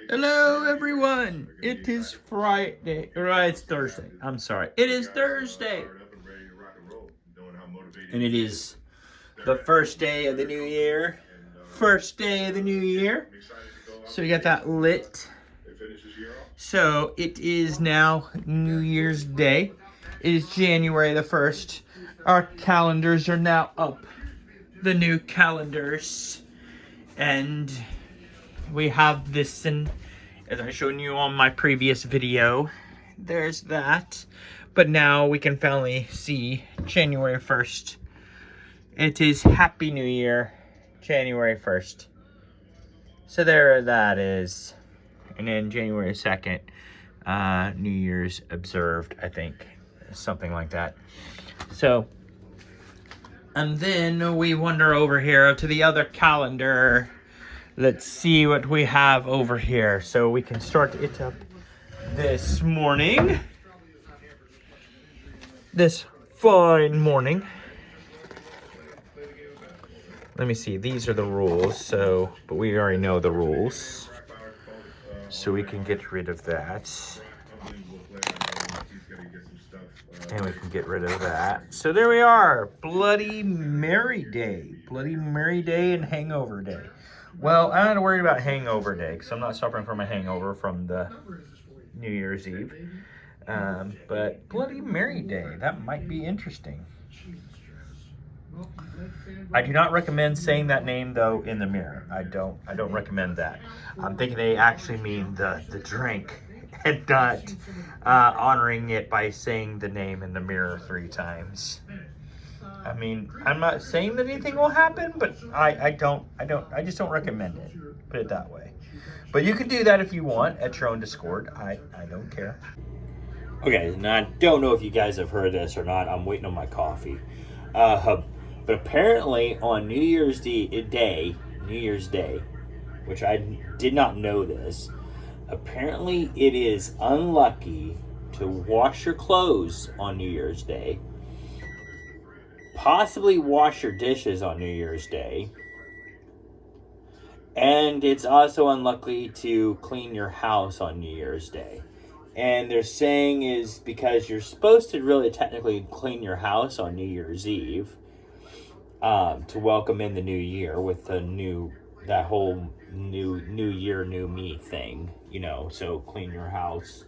Hello, everyone. It is Friday. Or it's Thursday. I'm sorry. It is Thursday. And it is the first day of the new year. First day of the new year. So we got that lit. So it is now New Year's Day. It is January the 1st. Our calendars are now up. The new calendars. And we have this in, as I showed you on my previous video. There's that. But now we can finally see January 1st. It is Happy New Year, January 1st. So there that is. And then January 2nd, New Year's observed, I think. Something like that. So, and then we wander over here to the other calendar. Let's see what we have over here. So we can start it up this morning. This fine morning. Let me see. These are the rules. So, but we already know the rules. So we can get rid of that. And we can get rid of that. So there we are. Bloody Mary Day. Bloody Mary Day and Hangover Day. Well, I'm not worried about Hangover Day because I'm not suffering from a hangover from the New Year's Eve. But Bloody Mary Day, that might be interesting. I do not recommend saying that name though in the mirror. I don't recommend that. I'm thinking they actually mean the drink and not honoring it by saying the name in the mirror 3 times. I mean, I'm not saying that anything will happen, but I just don't recommend it. Put it that way. But you can do that if you want at your own discord. I don't care. Okay, now I don't know if you guys have heard this or not. I'm waiting on my coffee. But apparently on New Year's Day, which I did not know this, apparently it is unlucky to wash your clothes on New Year's Day. Possibly wash your dishes on New Year's Day. And it's also unlucky to clean your house on New Year's Day. And they're saying is because you're supposed to really technically clean your house on New Year's Eve to welcome in the new year with that whole new year, new me thing, so clean your house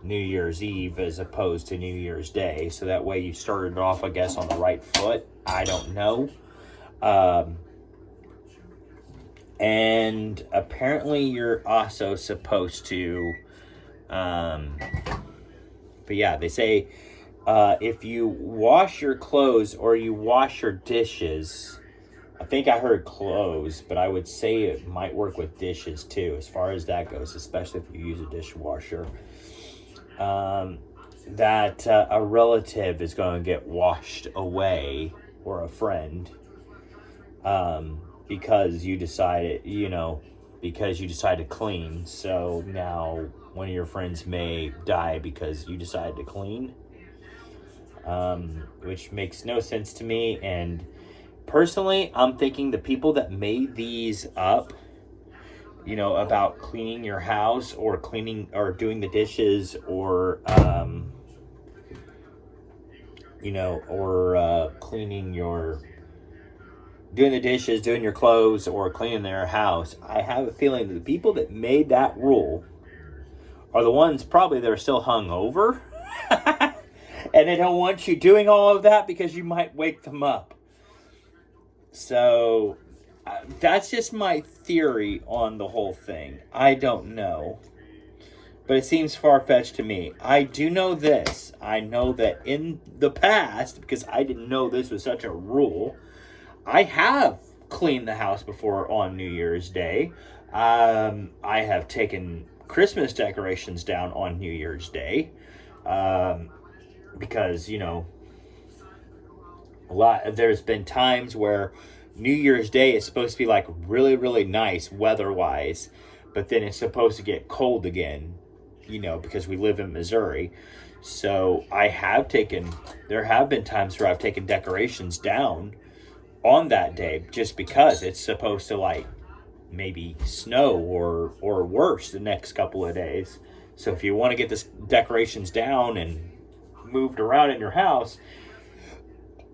New Year's Eve as opposed to New Year's Day. So that way you started off, I guess, on the right foot. I don't know. And apparently you're also supposed to, but yeah, they say, if you wash your clothes or you wash your dishes, I think I heard clothes, but I would say it might work with dishes too, as far as that goes, especially if you use a dishwasher. That a relative is going to get washed away, or a friend, because you decided to clean. So now one of your friends may die because you decided to clean, which makes no sense to me. And personally, I'm thinking the people that made these up, about cleaning your house or cleaning or doing the dishes or, doing the dishes, doing your clothes, or cleaning their house. I have a feeling that the people that made that rule are the ones probably that are still hungover. And they don't want you doing all of that because you might wake them up. So that's just my theory on the whole thing. I don't know. But it seems far-fetched to me. I do know this. I know that in the past, because I didn't know this was such a rule, I have cleaned the house before on New Year's Day. I have taken Christmas decorations down on New Year's Day. Because, there's been times where New Year's Day is supposed to be like really, really nice weather-wise, but then it's supposed to get cold again, because we live in Missouri. So there have been times where I've taken decorations down on that day just because it's supposed to maybe snow or worse the next couple of days. So if you want to get the decorations down and moved around in your house,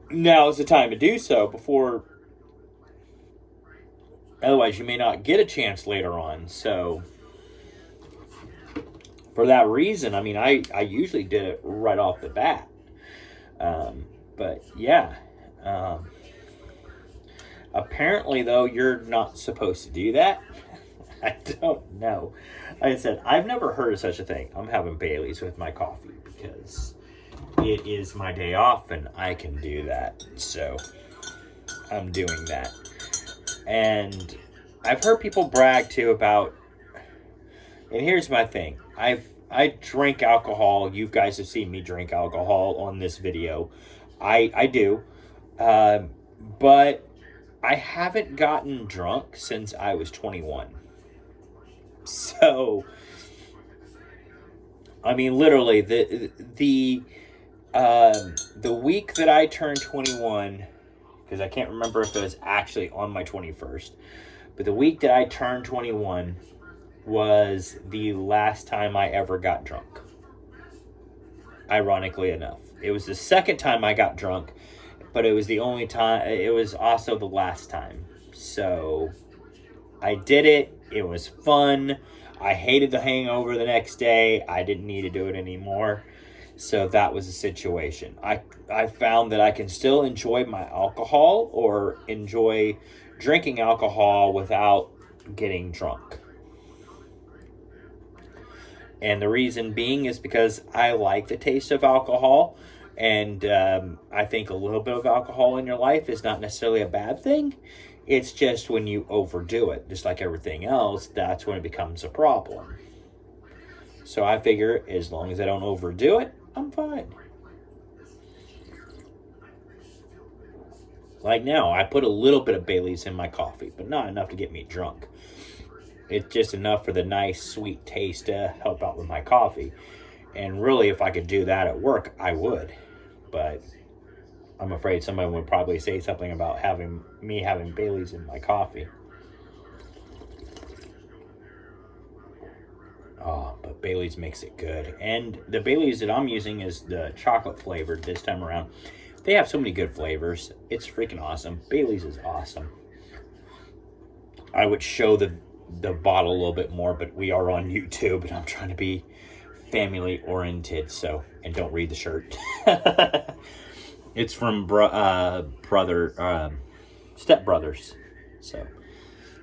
now is the time to do so before, otherwise you may not get a chance later on. So for that reason, I mean, I usually did it right off the bat. But yeah, apparently though, you're not supposed to do that. I don't know. Like I said, I've never heard of such a thing. I'm having Bailey's with my coffee because it is my day off and I can do that. So I'm doing that. And I've heard people brag too about, and here's my thing. I drink alcohol. You guys have seen me drink alcohol on this video. I do. But I haven't gotten drunk since I was 21. So, I mean, literally, the week that I turned 21, because I can't remember if it was actually on my 21st, but the week that I turned 21 was the last time I ever got drunk. Ironically enough, it was the second time I got drunk, but it was the only time. It was also the last time. So I did it. It was fun. I hated the hangover the next day. I didn't need to do it anymore. So that was the situation. I found that I can still enjoy my alcohol or enjoy drinking alcohol without getting drunk. And the reason being is because I like the taste of alcohol. And I think a little bit of alcohol in your life is not necessarily a bad thing. It's just when you overdo it, just like everything else, that's when it becomes a problem. So I figure as long as I don't overdo it, I'm fine. Like now, I put a little bit of Bailey's in my coffee, but not enough to get me drunk. It's just enough for the nice, sweet taste to help out with my coffee. And really, if I could do that at work, I would. But I'm afraid somebody would probably say something about having Bailey's in my coffee. Oh, but Bailey's makes it good. And the Bailey's that I'm using is the chocolate flavored this time around. They have so many good flavors. It's freaking awesome. Bailey's is awesome. I would show the bottle a little bit more, but we are on YouTube and I'm trying to be family oriented, so, and don't read the shirt. It's from Step Brothers, so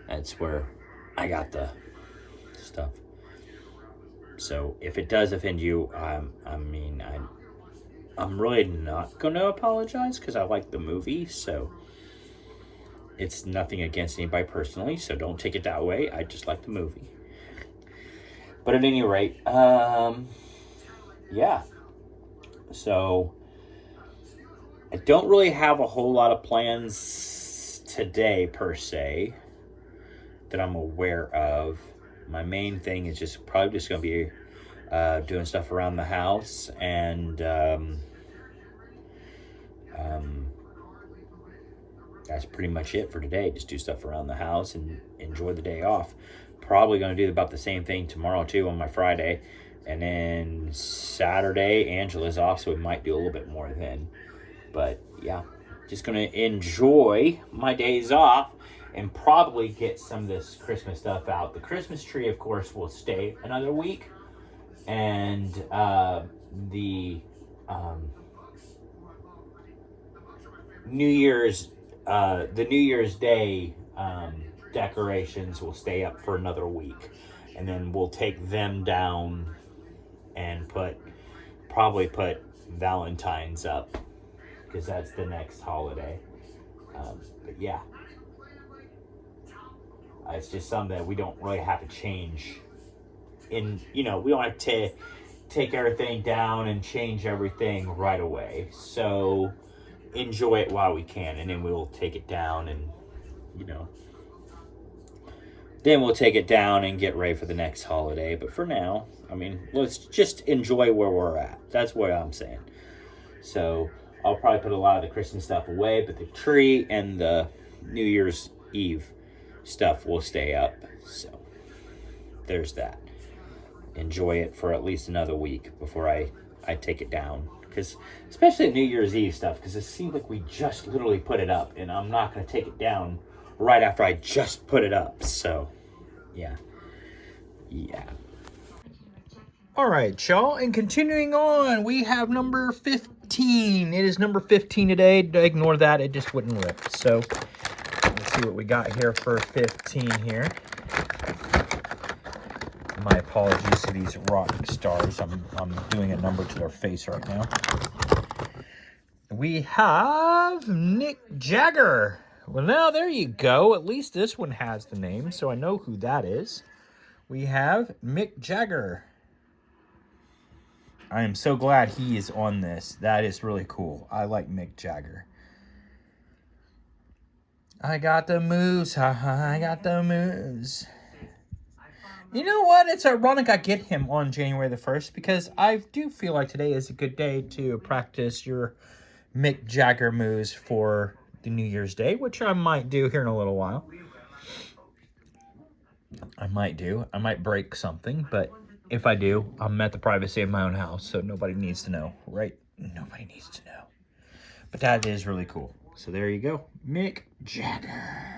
that's where I got the stuff. So if it does offend you, I'm really not going to apologize because I like the movie, so it's nothing against anybody personally, so don't take it that way. I just like the movie. But at any rate, yeah. So I don't really have a whole lot of plans today, per se, that I'm aware of. My main thing is just probably just going to be doing stuff around the house, and that's pretty much it for today. Just do stuff around the house and enjoy the day off. Probably going to do about the same thing tomorrow, too, on my Friday. And then Saturday, Angela's off, so we might do a little bit more then. But, yeah, just going to enjoy my days off and probably get some of this Christmas stuff out. The Christmas tree, of course, will stay another week. And the New Year's Day decorations will stay up for another week. And then we'll take them down and probably put Valentine's up, because that's the next holiday. But yeah, it's just something that we don't really have to change. We don't have to take everything down and change everything right away. So enjoy it while we can, and then we'll take it down and, then we'll take it down and get ready for the next holiday. But for now, let's just enjoy where we're at. That's what I'm saying. So I'll probably put a lot of the Christmas stuff away, but the tree and the New Year's Eve stuff will stay up. So there's that. Enjoy it for at least another week before I take it down. Because especially New Year's Eve stuff, because it seems like we just literally put it up, and I'm not going to take it down right after I just put it up. So yeah. All right, y'all, and continuing on, we have number 15. It is number 15 today. Ignore that, it just wouldn't rip. So let's see what we got here for 15 here. My apologies to these rock stars. I'm doing a number to their face right now. We have Mick Jagger. Well, now there you go. At least this one has the name, so I know who that is. We have Mick Jagger. I am so glad he is on this. That is really cool. I like Mick Jagger. I got the moves. I got the moves. You know what? It's ironic I get him on January the 1st because I do feel like today is a good day to practice your Mick Jagger moves for the New Year's Day, which I might do here in a little while. I might break something, but if I do, I'm at the privacy of my own house, so nobody needs to know, right? Nobody needs to know. But that is really cool. So there you go. Mick Jagger.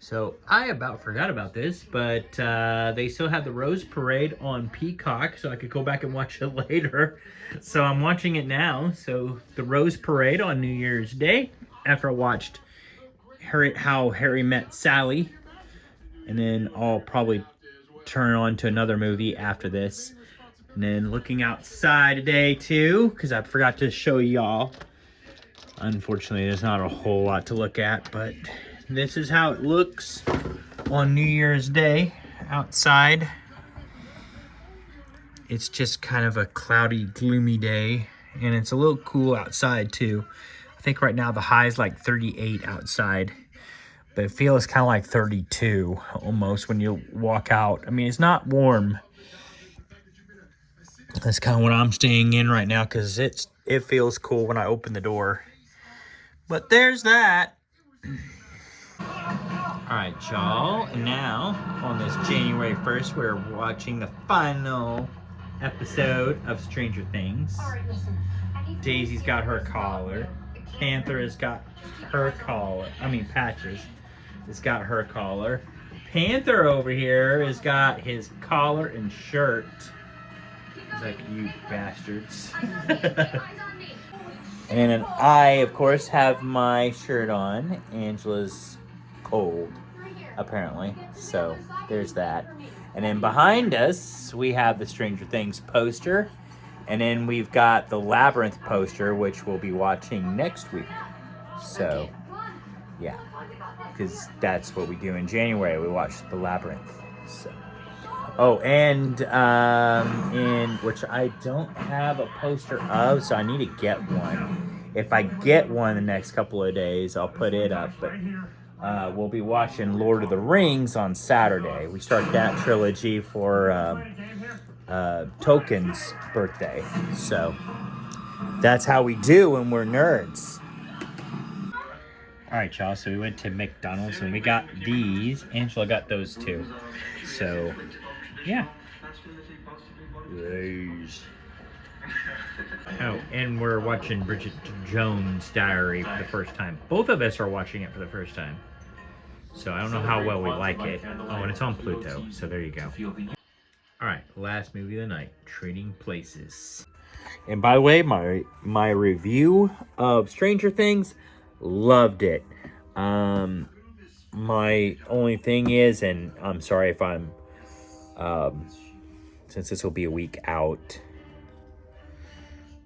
So I about forgot about this, but they still have the Rose Parade on Peacock, so I could go back and watch it later. So I'm watching it now. So the Rose Parade on New Year's Day, after I watched How Harry Met Sally, and then I'll probably turn on to another movie after this. And then looking outside today too, because I forgot to show y'all. Unfortunately, there's not a whole lot to look at, but this is how it looks on New Year's Day outside. It's just kind of a cloudy, gloomy day, and it's a little cool outside too. I think right now the high is like 38 outside, but it feels kind of like 32 almost when you walk out. I mean, it's not warm. That's kind of what I'm staying in right now because it feels cool when I open the door. But there's that. All right, y'all. And now, on this January 1st, we're watching the final episode of Stranger Things. Daisy's got her collar. Panther has got her collar. Patches has got her collar. Panther over here has got his collar and shirt. He's like, you bastards. And then I, of course, have my shirt on. Angela's cold, apparently. So there's that. And then behind us, we have the Stranger Things poster. And then we've got the Labyrinth poster, which we'll be watching next week. So, yeah. Because that's what we do in January. We watch the Labyrinth. So. Oh, and in which I don't have a poster of, so I need to get one. If I get one in the next couple of days, I'll put it up. But we'll be watching Lord of the Rings on Saturday. We start that trilogy for Token's birthday. So that's how we do when we're nerds. All right, y'all. So we went to McDonald's and we got these. Angela got those too. So, yeah. Oh, and we're watching Bridget Jones' Diary for the first time. Both of us are watching it for the first time. So I don't know how well we like it. Oh, and it's on Pluto. So there you go. All right, last movie of the night, Trading Places. And by the way, my review of Stranger Things, loved it. My only thing is, and I'm sorry if I'm, since this will be a week out,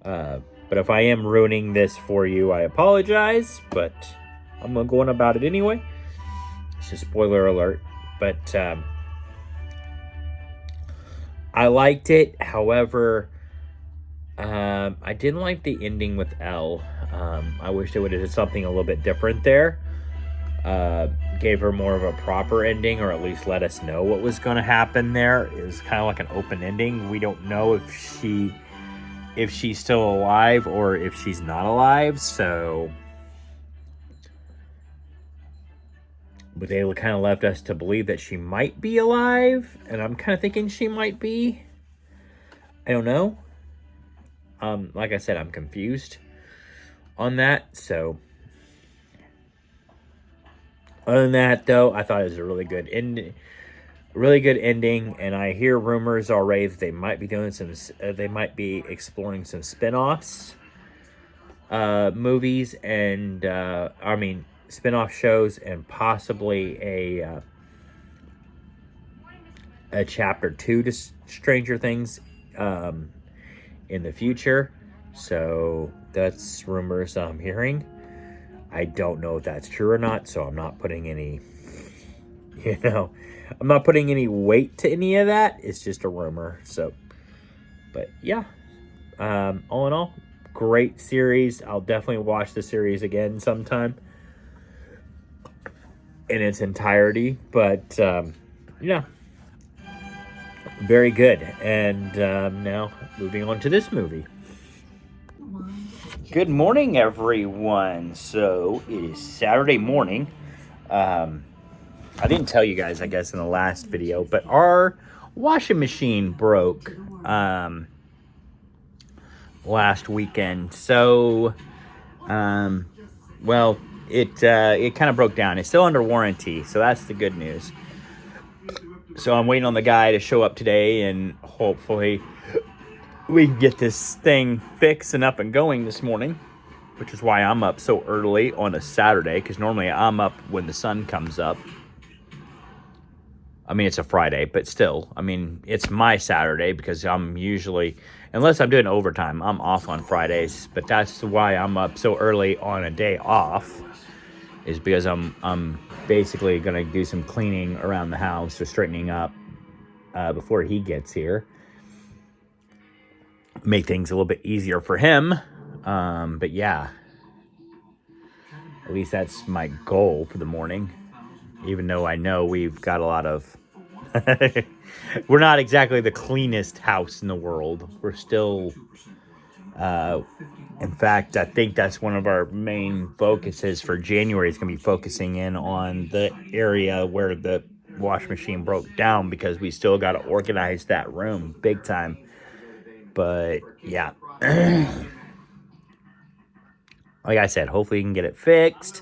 but if I am ruining this for you, I apologize, but I'm going about it anyway. It's a spoiler alert, but I liked it. However, I didn't like the ending with Elle. I wish they would have did something a little bit different there. Gave her more of a proper ending, or at least let us know what was going to happen there. It was kind of like an open ending. We don't know if she's still alive or if she's not alive. So But they kind of left us to believe that she might be alive, and I'm kind of thinking she might be. I don't know. Like I said, I'm confused on that. So, other than that, though, I thought it was a really good ending. And I hear rumors already that they might be doing some. They might be exploring some spin-offs, movies, and spin-off shows, and possibly a chapter 2 to Stranger Things in the future. So that's rumors I'm hearing. I don't know if that's true or not, so I'm not putting any I'm not putting any weight to any of that. It's just a rumor. So, but yeah, all in all, great series. I'll definitely watch the series again sometime in its entirety. But yeah, very good. And now moving on to this movie. Good morning, everyone. So it is Saturday morning. I didn't tell you guys, I guess, in the last video, but our washing machine broke last weekend. So, well, it kind of broke down. It's still under warranty, so that's the good news. So I'm waiting on the guy to show up today, and hopefully we can get this thing fixed and up and going this morning, which is why I'm up so early on a Saturday, because normally I'm up when the sun comes up. I mean, it's a Friday, but still, I mean, it's my Saturday because I'm usually, unless I'm doing overtime, I'm off on Fridays. But that's why I'm up so early on a day off, is because I'm basically going to do some cleaning around the house or straightening up before he gets here. Make things a little bit easier for him. But yeah, at least that's my goal for the morning. Even though I know we've got a lot of... we're not exactly the cleanest house in the world. We're still... in fact, I think that's one of our main focuses for January is going to be focusing in on the area where the wash machine broke down, because we still got to organize that room big time. But, yeah. Like I said, hopefully you can get it fixed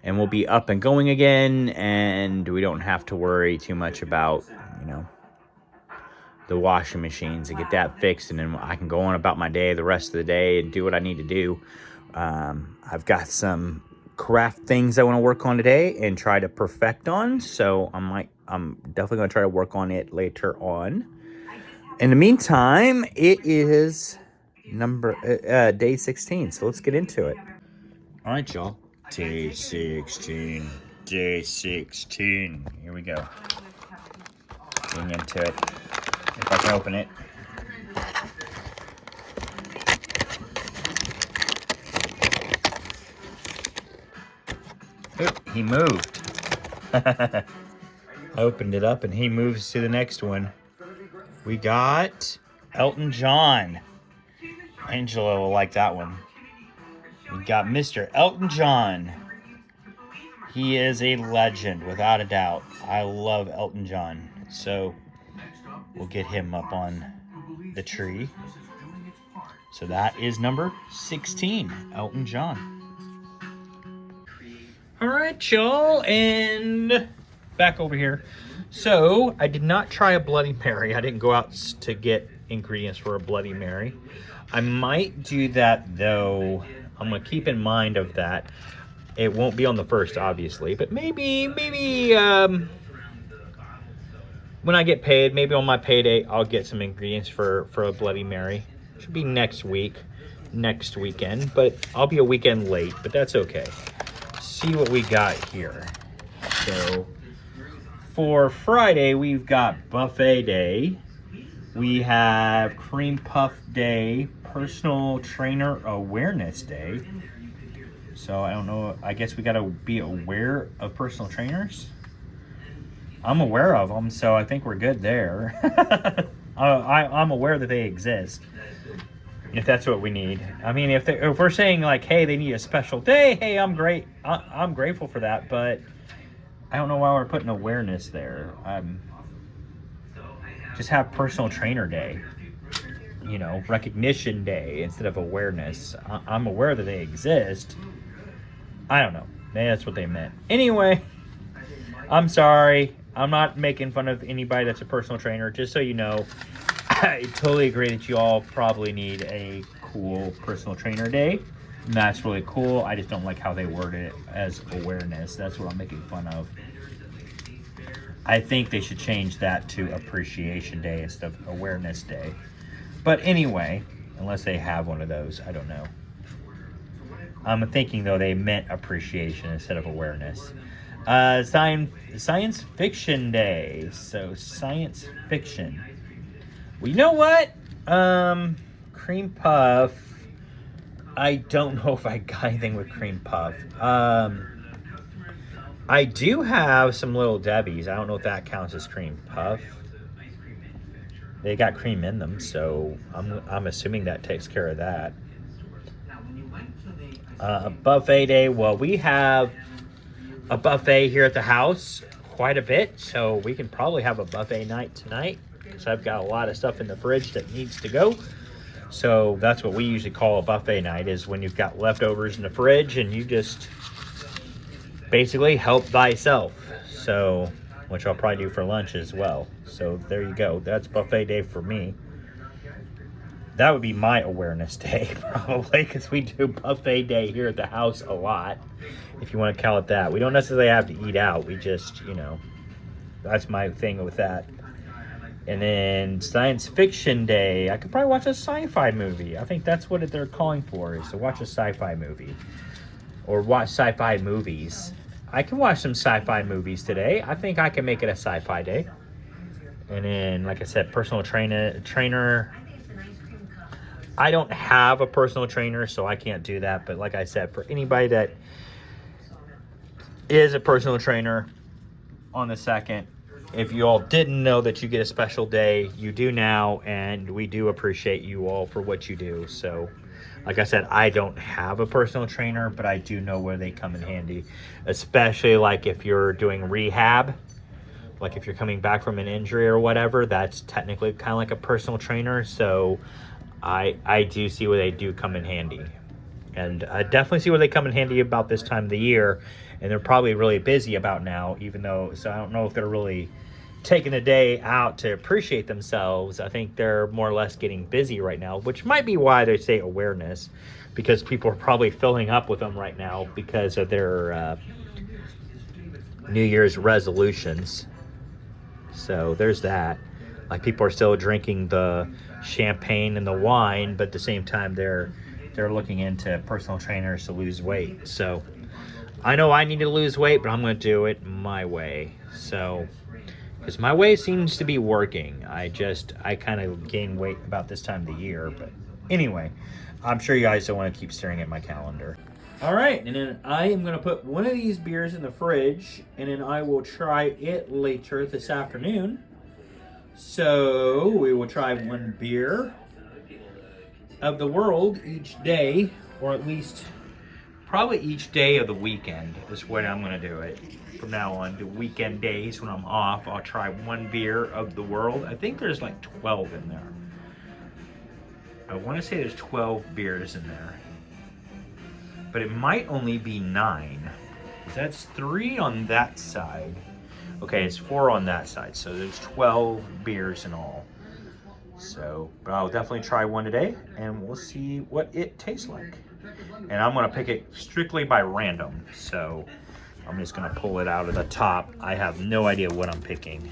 and we'll be up and going again, and we don't have to worry too much about, the washing machines, and get that fixed, and then I can go on about my day the rest of the day and do what I need to do. I've got some craft things I want to work on today and try to perfect on, so I'm definitely going to try to work on it later on. In the meantime, it is day 16, so let's get into it. All right, y'all. Day 16. Day 16. Here we go. Getting into it. If I can open it. Oop, he moved. I opened it up and he moves to the next one. We got Elton John. Angela will like that one. We got Mr. Elton John. He is a legend, without a doubt. I love Elton John. So we'll get him up on the tree. So that is number 16, Elton John. All right, y'all, and back over here. So I did not try a Bloody Mary. I didn't go out to get ingredients for a Bloody Mary. I might do that, though. I'm going to keep in mind of that. It won't be on the first, obviously, but maybe when I get paid, maybe on my payday, I'll get some ingredients for a Bloody Mary. Should be next weekend, but I'll be a weekend late, but that's okay. See what we got here. So for Friday, we've got Buffet Day. We have Cream Puff Day, Personal Trainer Awareness Day. So I don't know, I guess we got to be aware of personal trainers. I'm aware of them, so I think we're good there. I'm aware that they exist, if that's what we need. I mean, if we're saying like, hey, they need a special day, hey, I'm grateful for that. But I don't know why we're putting awareness there. Just have personal trainer day. You know, recognition day instead of awareness. I'm aware that they exist. I don't know. Maybe that's what they meant. Anyway, I'm sorry. I'm not making fun of anybody that's a personal trainer. Just so you know, I totally agree that you all probably need a cool personal trainer day. And that's really cool. I just don't like how they worded it as awareness. That's what I'm making fun of. I think they should change that to appreciation day instead of awareness day. But anyway, unless they have one of those, I don't know. I'm thinking, though, they meant appreciation instead of awareness. Science fiction day. So, science fiction. Well, you know what? Cream puff. I don't know if I got anything with cream puff. I do have some Little Debbie's. I don't know if that counts as cream puff. They got cream in them, so I'm assuming that takes care of that. Buffet day. Well, we have a buffet here at the house quite a bit, so we can probably have a buffet night tonight because I've got a lot of stuff in the fridge that needs to go. So that's what we usually call a buffet night, is when you've got leftovers in the fridge and you just basically help thyself. So, which I'll probably do for lunch as well. So there you go. That's buffet day for me. That would be my awareness day, probably, because we do buffet day here at the house a lot, if you want to call it that. We don't necessarily have to eat out. We just, you know, that's my thing with that. And then science fiction day. I could probably watch a sci-fi movie. I think that's what they're calling for, is to watch a sci-fi movie. Or watch sci-fi movies. I can watch some sci-fi movies today. I think I can make it a sci-fi day. And then, like I said, personal trainer. I don't have a personal trainer, so I can't do that. But like I said, for anybody that is a personal trainer on the 2nd, if you all didn't know that you get a special day, you do now, and we do appreciate you all for what you do. So, like I said, I don't have a personal trainer, but I do know where they come in handy, especially like if you're doing rehab, like if you're coming back from an injury or whatever. That's technically kind of like a personal trainer. So I do see where they do come in handy, and I definitely see where they come in handy about this time of the year. And they're probably really busy about now, even though, so I don't know if they're really taking a day out to appreciate themselves. I think they're more or less getting busy right now, which might be why they say awareness, because people are probably filling up with them right now because of their New Year's resolutions. So there's that. Like, people are still drinking the champagne and the wine, but at the same time they're looking into personal trainers to lose weight. So I know I need to lose weight, but I'm going to do it my way. So, because my way seems to be working. I kind of gain weight about this time of the year. But anyway, I'm sure you guys don't want to keep staring at my calendar. All right, and then I am going to put one of these beers in the fridge, and then I will try it later this afternoon. So we will try one beer of the world each day, or at least probably each day of the weekend is what I'm going to do it. From now on, the weekend days when I'm off, I'll try one beer of the world. I think there's like 12 in there. I want to say there's 12 beers in there. But it might only be 9. That's 3 on that side. Okay, it's 4 on that side. So there's 12 beers in all. So, but I'll definitely try one today, and we'll see what it tastes like. And I'm going to pick it strictly by random. So I'm just going to pull it out of the top. I have no idea what I'm picking.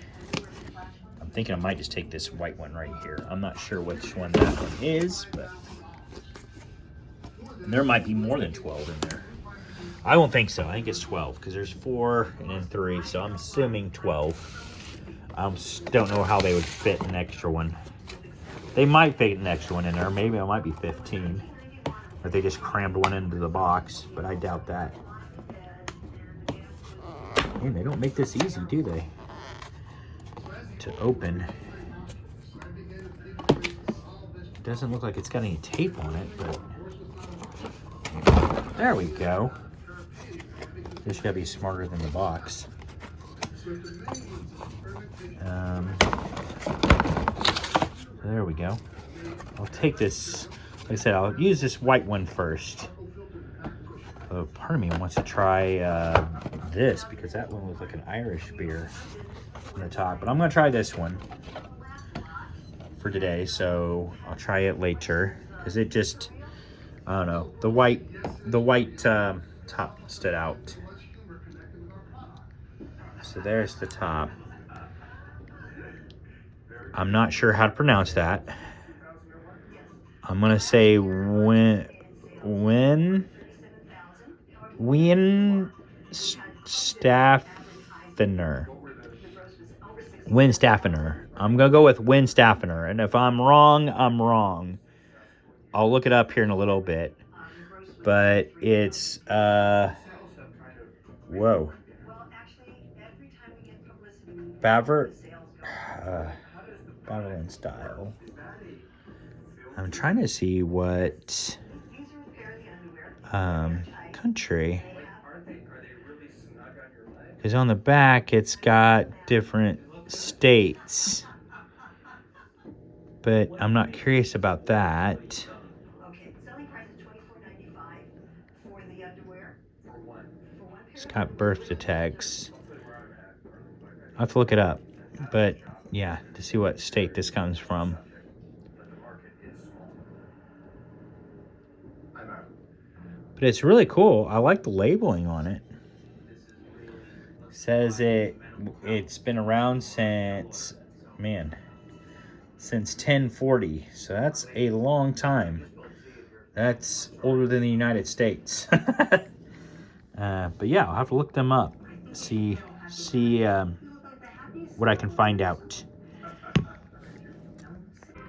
I'm thinking I might just take this white one right here. I'm not sure which one that one is, but there might be more than 12 in there. I don't think so. I think it's 12 because there's 4 and then 3. So I'm assuming 12. I don't know how they would fit an extra one. They might fit an extra one in there. Maybe it might be 15. Or they just crammed one into the box, but I doubt that. Man, they don't make this easy, do they? To open. It doesn't look like it's got any tape on it, but there we go. Just gotta be smarter than the box. There we go. I'll take this. Like I said, I'll use this white one first. Oh, part of me wants to try this because that one was like an Irish beer on the top. But I'm going to try this one for today. So I'll try it later because it just, I don't know, the white top stood out. So there's the top. I'm not sure how to pronounce that. I'm gonna say Staffener. Staffener. I'm gonna go with Staffener, and if I'm wrong, I'm wrong. I'll look it up here in a little bit. But it's whoa. Babylon style. I'm trying to see what country. Because on the back it's got different states. But I'm not curious about that. It's got birth detects. I'll have to look it up. But yeah, to see what state this comes from. But it's really cool. I like the labeling on it. It says it's been around since 1040. So that's a long time. That's older than the United States. But yeah, I'll have to look them up. See what I can find out.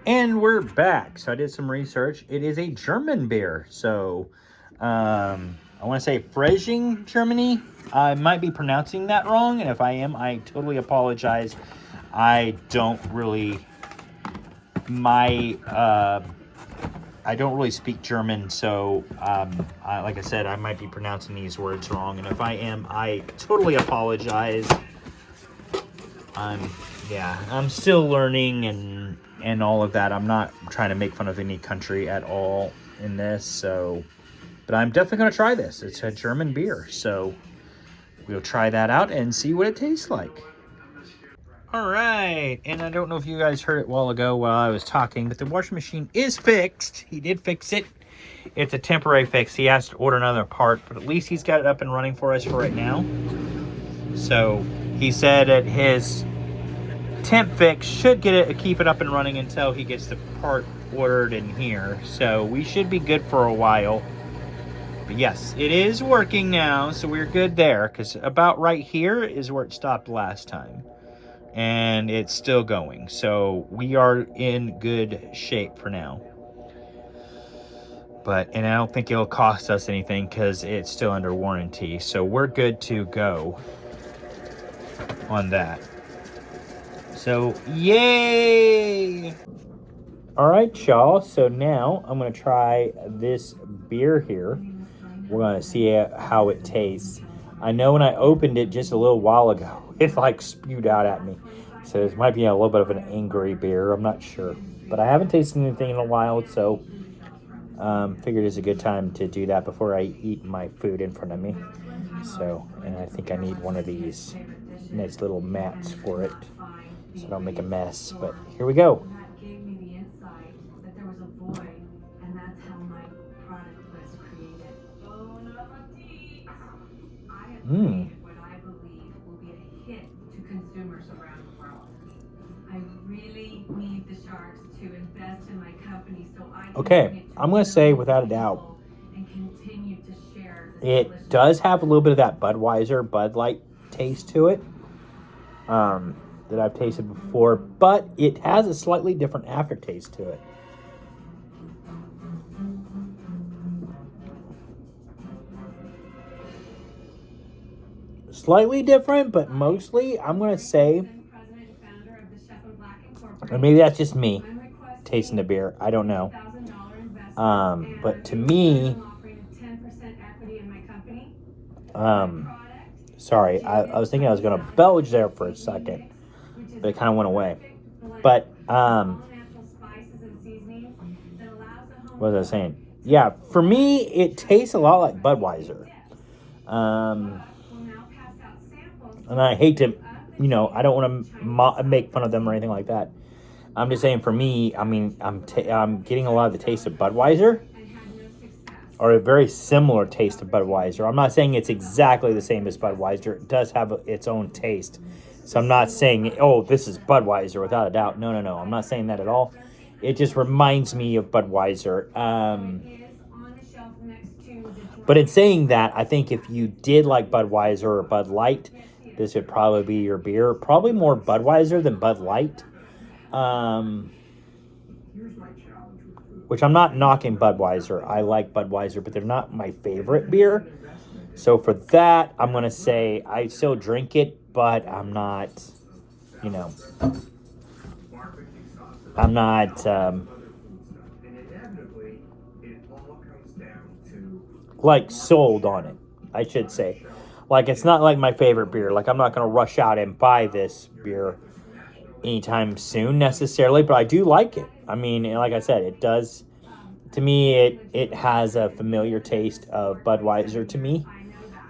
And we're back. So I did some research. It is a German beer. So I want to say Freising, Germany. I might be pronouncing that wrong. And if I am, I totally apologize. I don't really speak German. So like I said, I might be pronouncing these words wrong. And if I am, I totally apologize. I'm still learning and all of that. I'm not trying to make fun of any country at all in this, so, but I'm definitely going to try this. It's a German beer, so we'll try that out and see what it tastes like. All right, and I don't know if you guys heard it a while ago while I was talking, but the washing machine is fixed. He did fix it. It's a temporary fix. He has to order another part, but at least he's got it up and running for us for right now. So he said that his temp fix should keep it up and running until he gets the part ordered in here. So we should be good for a while. But yes, it is working now, so we're good there. Because about right here is where it stopped last time. And it's still going. So we are in good shape for now. And I don't think it'll cost us anything because it's still under warranty. So we're good to go on that. So, yay! All right, y'all. So now I'm going to try this beer here. We're going to see how it tastes. I know when I opened it just a little while ago, it like spewed out at me. So it might be a little bit of an angry beer. I'm not sure. But I haven't tasted anything in a while, so figured it's a good time to do that before I eat my food in front of me. So, and I think I need one of these nice little mats for it, so I don't make a mess. But here we go. That gave me the insight that there was a void, and that's how my product was created. I have created what I believe will be a hit to consumers around the world. I really need the sharks to invest in my company so I can Okay, I'm going to say without a doubt, and continue to share. It does have a little bit of that Budweiser, Bud Light taste to it. That I've tasted before, but it has a slightly different aftertaste to it. Slightly different, but mostly I'm going to say, and maybe that's just me tasting the beer. I don't know. But to me, Sorry, I was thinking I was going to belch there for a second, but it kind of went away. But, what was I saying? Yeah, for me, it tastes a lot like Budweiser. And I hate to, I don't want to make fun of them or anything like that. I'm just saying, for me, I mean, I'm getting a lot of the taste of Budweiser, or a very similar taste of Budweiser. I'm not saying it's exactly the same as Budweiser. It does have its own taste. So I'm not saying, oh, this is Budweiser without a doubt. No. I'm not saying that at all. It just reminds me of Budweiser. But in saying that, I think if you did like Budweiser or Bud Light, this would probably be your beer. Probably more Budweiser than Bud Light. Which I'm not knocking Budweiser. I like Budweiser, but they're not my favorite beer. So for that, I'm going to say I still drink it, but I'm not, I'm not like sold on it, I should say. Like, it's not like my favorite beer. Like, I'm not going to rush out and buy this beer anytime soon necessarily, but I do like it. I mean, like I said, it does, to me, it has a familiar taste of Budweiser to me.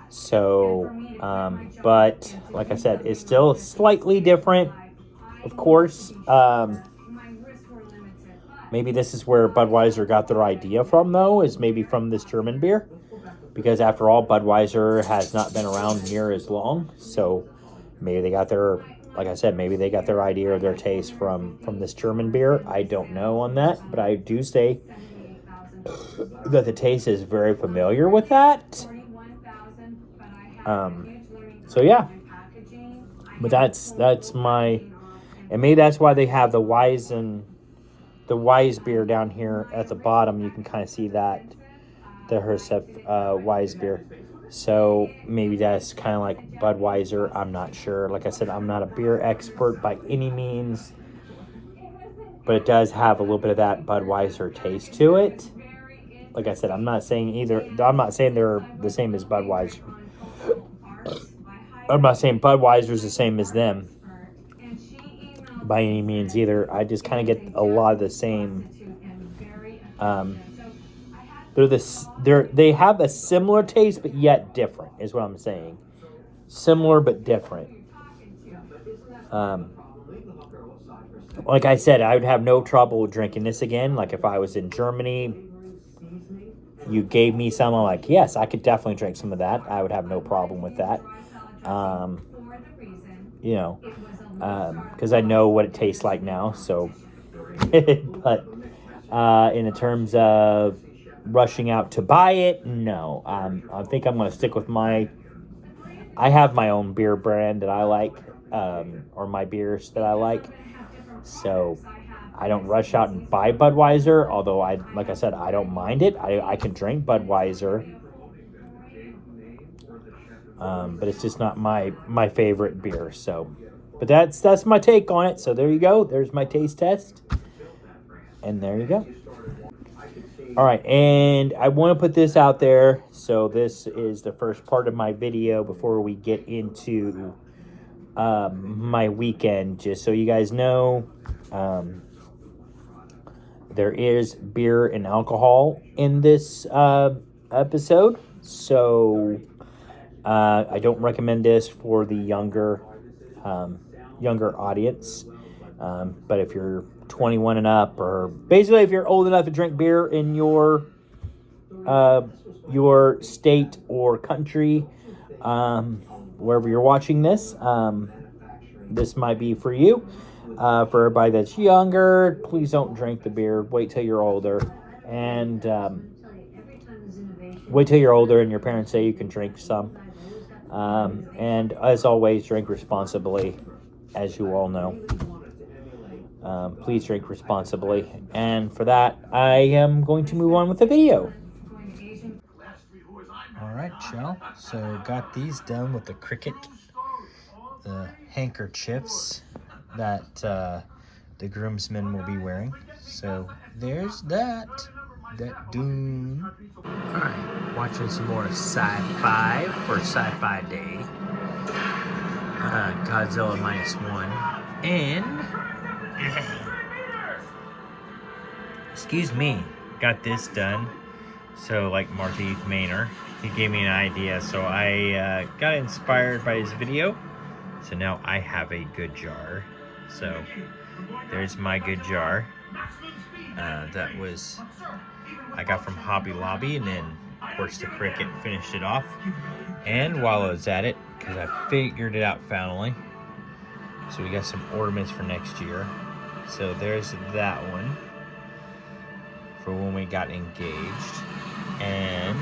So, but like I said, it's still slightly different, of course. Maybe this is where Budweiser got their idea from, though, is maybe from this German beer. Because after all, Budweiser has not been around near as long. So maybe they got their, like I said, maybe they got their idea or their taste from this German beer. I don't know on that, but I do say that the taste is very familiar with that. So yeah, but that's my, and maybe that's why they have the Wise beer down here at the bottom. You can kind of see that the Hersef Wise beer. So maybe that's kind of like Budweiser. I'm not sure. Like I said, I'm not a beer expert by any means, but it does have a little bit of that Budweiser taste to it. Like I said, I'm not saying they're the same as Budweiser. I'm not saying Budweiser's the same as them by any means either. I just kind of get a lot of the same. They have a similar taste, but yet different, is what I'm saying. Similar but different. Like I said, I would have no trouble drinking this again. Like if I was in Germany, you gave me some, I'm like, yes, I could definitely drink some of that. I would have no problem with that. Because I know what it tastes like now. So, but in terms of rushing out to buy it, no. I think I'm going to stick with I have my own beer brand that I like, or my beers that I like. So I don't rush out and buy Budweiser, although like I said, I don't mind it. I can drink Budweiser. But it's just not my favorite beer. So, but that's my take on it. So there you go. There's my taste test. And there you go. All right, and I want to put this out there. So this is the first part of my video before we get into my weekend. Just so you guys know, there is beer and alcohol in this episode. So I don't recommend this for the younger audience. But if you're 21 and up, or basically if you're old enough to drink beer in your state or country, wherever you're watching this, this might be for you. For everybody that's younger, please don't drink the beer. Wait till you're older, and your parents say you can drink some. And as always, drink responsibly, as you all know. Please drink responsibly. And for that, I am going to move on with the video. All right, y'all. So got these done with the handkerchiefs that the groomsmen will be wearing. So there's that dune. All right, watching some more sci-fi for Sci-Fi Day. Godzilla -1. And excuse me, got this done. So like Marty Maynor, he gave me an idea. So I got inspired by his video. So now I have a good jar. So there's my good jar. That was I got from Hobby Lobby, and then of course the Cricket finished it off. And while I was at it, because I figured it out finally, so we got some ornaments for next year. So there's that one for when we got engaged, and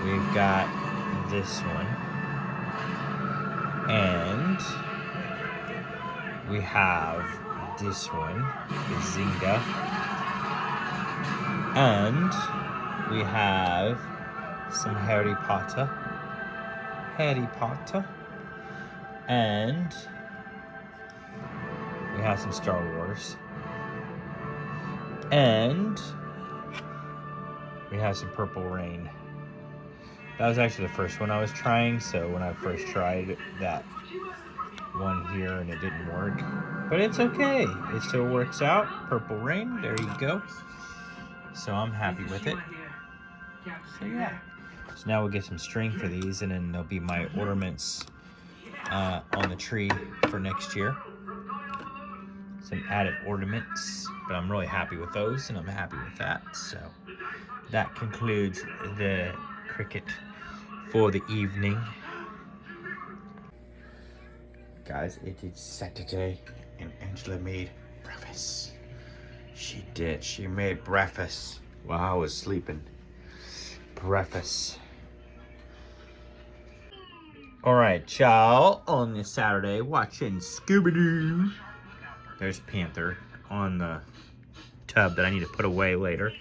we've got this one, and we have this one, the Zynga, and we have some Harry Potter, and we have some Star Wars, and we have some Purple Rain. That was actually the first one I was trying, so when I first tried that one here and it didn't work, but it's okay, it still works out. Purple Rain, there you go. So I'm happy with it. So yeah, so now we'll get some string for these, and then they'll be my ornaments on the tree for next year. Some added ornaments, but I'm really happy with those, and I'm happy with that. So that concludes the Cricket for the evening. Guys, it is Saturday, and Angela made breakfast. She did. She made breakfast while I was sleeping. Breakfast. Alright, y'all, on this Saturday, watching Scooby-Doo. There's Panther on the tub that I need to put away later.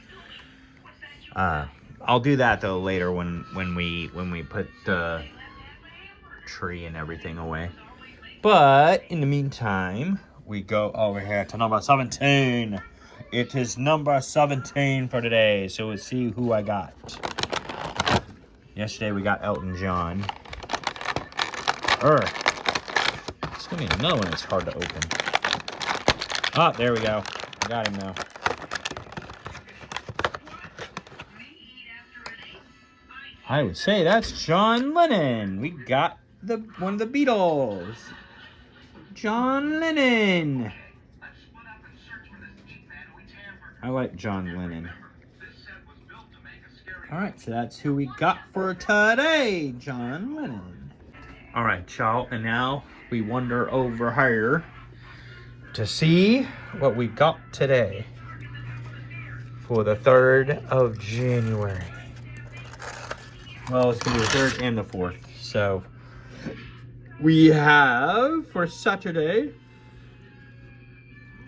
I'll do that though later when we put the tree and everything away. But in the meantime, we go over here to number 17. It is number 17 for today, so we'll see who I got. Yesterday we got Elton John. It's gonna be another one that's hard to open. Ah, there we go. I got him now. I would say that's John Lennon. We got one of the Beatles. John Lennon. I like John Lennon. Alright, so that's who we got for today, John Lennon. Alright, y'all, and now we wander over here to see what we got today for the 3rd of January. Well, it's going to be the 3rd and the 4th. So, we have, for Saturday,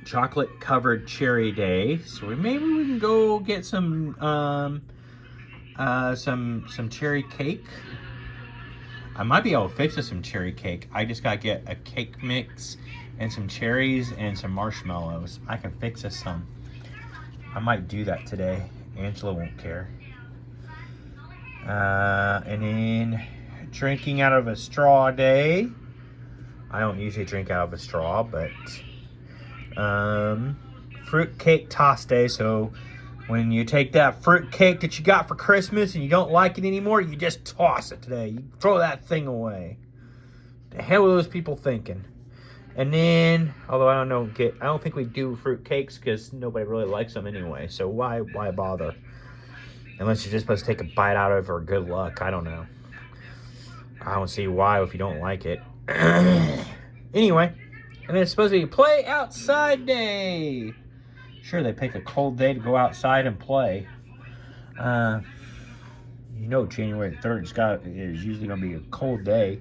chocolate covered cherry day. So maybe we can go get some cherry cake. I might be able to fix us some cherry cake. I just gotta get a cake mix and some cherries and some marshmallows. I can fix us some. I might do that today. Angela won't care. And then drinking out of a straw day. I don't usually drink out of a straw, but fruit cake toss day. So when you take that fruit cake that you got for Christmas and you don't like it anymore, you just toss it today. You throw that thing away. The hell are those people thinking? And then, although I don't think we do fruit cakes because nobody really likes them anyway. So why bother? Unless you're just supposed to take a bite out of it for good luck. I don't know. I don't see why if you don't like it. Anyway, and it's supposed to be play outside day. Sure, they pick a cold day to go outside and play. You know, January 3rd is usually going to be a cold day.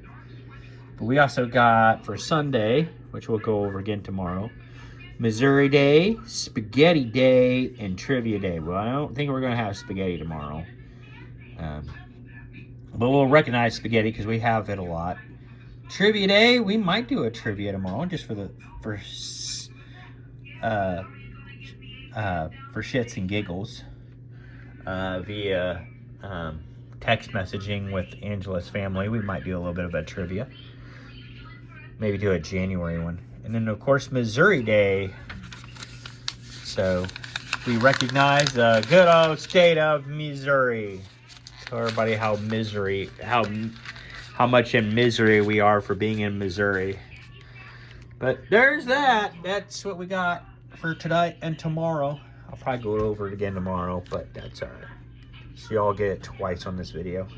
But we also got, for Sunday, which we'll go over again tomorrow, Missouri Day, Spaghetti Day, and Trivia Day. Well, I don't think we're going to have spaghetti tomorrow. But we'll recognize spaghetti because we have it a lot. Trivia Day, we might do a trivia tomorrow just for shits and giggles via text messaging with Angela's family. We might do a little bit of a trivia. maybe do a January one. And then, of course, Missouri Day. So we recognize the good old state of Missouri. Tell everybody how much in misery we are for being in Missouri. But there's that. That's what we got for tonight and tomorrow. I'll probably go over it again tomorrow, but that's all right. So y'all get it twice on this video.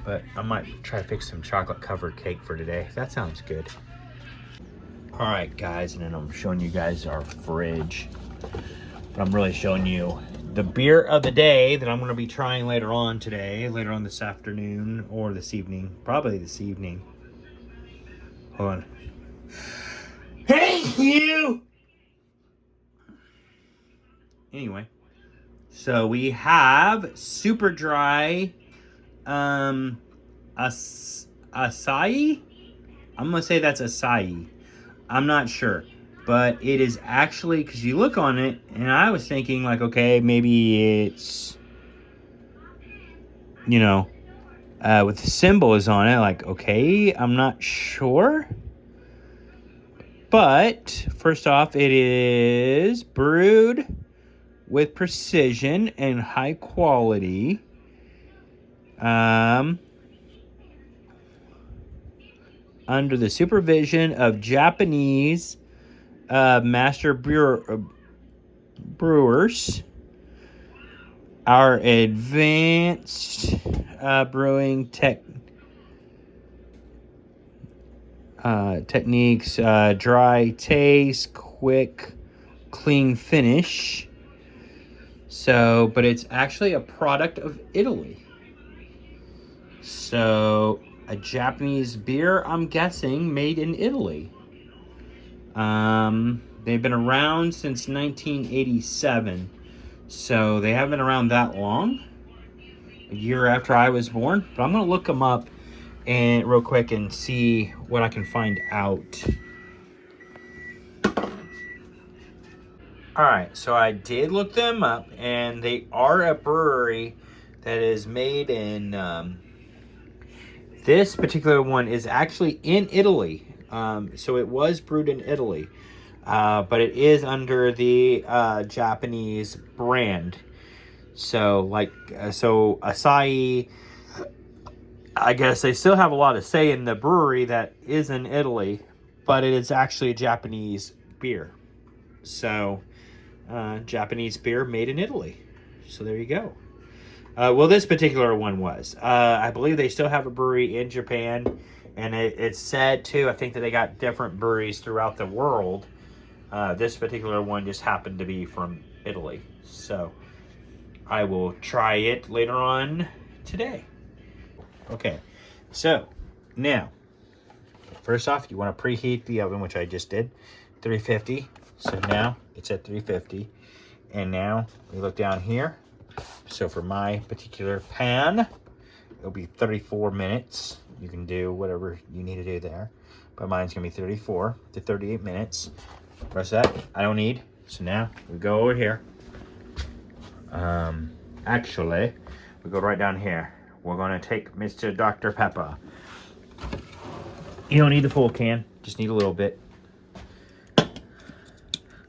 But I might try to fix some chocolate covered cake for today. That sounds good. All right, guys, and then I'm showing you guys our fridge. But I'm really showing you the beer of the day that I'm going to be trying later on today, later on this afternoon or this evening. Probably this evening. Hold on. Thank you! Anyway, so we have super dry acai. I'm going to say that's acai. I'm not sure. But it is actually, because you look on it, and I was thinking, like, okay, maybe it's, you know, with the symbols on it, like, okay, I'm not sure. But, first off, it is brewed with precision and high quality. Under the supervision of Japanese master brewers. Our advanced brewing techniques, dry taste, quick, clean finish. So, but it's actually a product of Italy. So, a Japanese beer, I'm guessing, made in Italy. They've been around since 1987. So, they haven't been around that long. A year after I was born. But I'm going to look them up and real quick and see what I can find out. Alright, so I did look them up, and they are a brewery that is made in, this particular one is actually in Italy. So it was brewed in Italy, but it is under the Japanese brand. So, like, so Asahi, I guess they still have a lot to say in the brewery that is in Italy, but it is actually a Japanese beer. So, Japanese beer made in Italy. So there you go. Well, this particular one was. I believe they still have a brewery in Japan, and it's said too, I think that they got different breweries throughout the world. This particular one just happened to be from Italy. So I will try it later on today. Okay, so now, first off, you want to preheat the oven, which I just did, 350. So now it's at 350. And now we look down here. So for my particular pan, it'll be 34 minutes. You can do whatever you need to do there. But mine's going to be 34 to 38 minutes. The rest of that, I don't need. So now we go over here. Actually, we go right down here. We're going to take Mr. Dr. Pepper. You don't need the full can. Just need a little bit.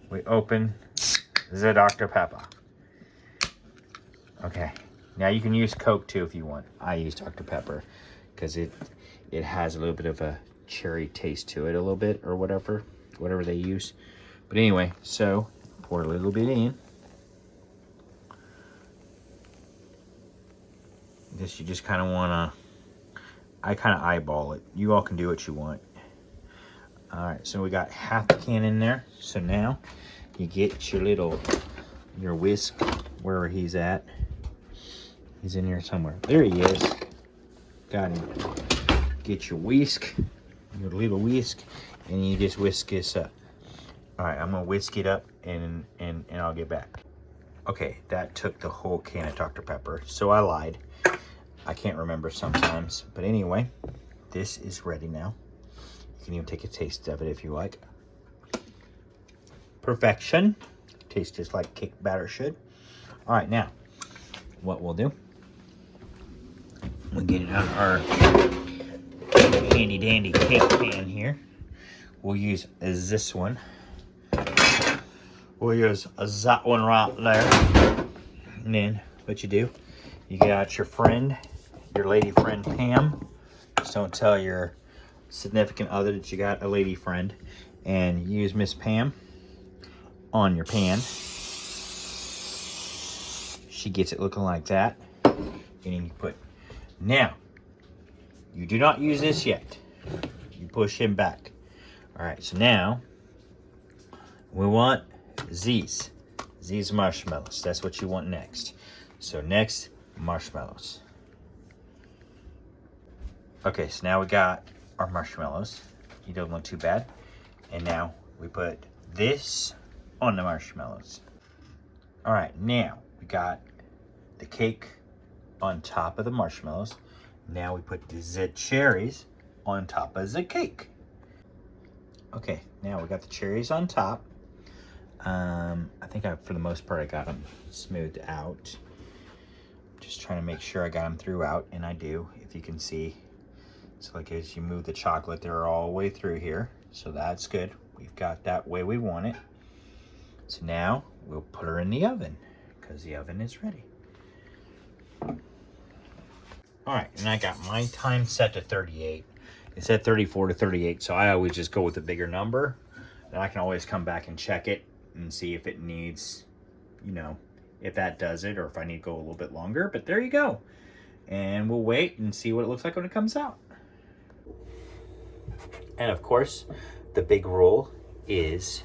We open the Dr. Pepper. Okay. Now you can use Coke too if you want. I use Dr. Pepper because it has a little bit of a cherry taste to it, a little bit, or whatever they use. But anyway, so pour a little bit in. This you just kind of want to, I kind of eyeball it. You all can do what you want. All right, so we got half the can in there. So now you get your whisk, wherever he's at. He's in here somewhere. There he is. Got him. Get your whisk, your little whisk, and you just whisk this up. All right, I'm gonna whisk it up and I'll get back. Okay, that took the whole can of Dr. Pepper, so I lied. I can't remember sometimes, but anyway, this is ready now. You can even take a taste of it if you like. Perfection. Tastes just like cake batter should. All right, now, what we'll do, we'll get it on our handy dandy cake pan here. We'll use this one. We'll use that one right there. And then what you do, you got your friend, your lady friend Pam. Just don't tell your significant other that you got a lady friend. And use Miss Pam on your pan. She gets it looking like that. And then you put, now, you do not use this yet. You push him back. All right, so now we want these marshmallows. That's what you want next. So next, marshmallows. Okay, so now we got our marshmallows. You don't want too bad. And now we put this on the marshmallows. All right, now we got the cake on top of the marshmallows. Now we put the cherries on top of the cake. Okay, now we got the cherries on top. I think for the most part, I got them smoothed out. Just trying to make sure I got them throughout, and I do, if you can see. So like as you move the chocolate, they're all the way through here. So that's good. We've got that way we want it. So now we'll put her in the oven because the oven is ready. All right, and I got my time set to 38. It said 34 to 38, so I always just go with a bigger number. And I can always come back and check it and see if it needs, you know, if that does it or if I need to go a little bit longer. But there you go. And we'll wait and see what it looks like when it comes out. And of course, the big rule is,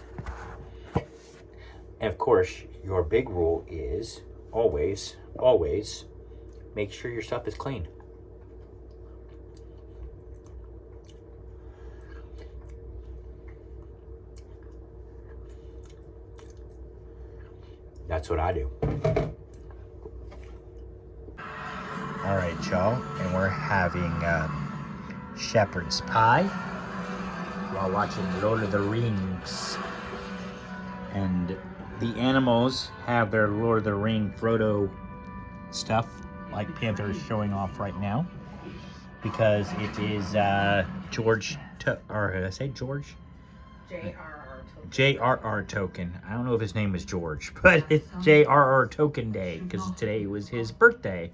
your big rule is always, always make sure your stuff is clean. That's what I do. All right, y'all, and we're having shepherd's pie while watching Lord of the Rings. And the animals have their Lord of the Ring Frodo stuff, like Panther is showing off right now, because it is George, or did I say George? J.R.R. Tolkien. I don't know if his name is George, but it's J.R.R. Tolkien Day, because today was his birthday.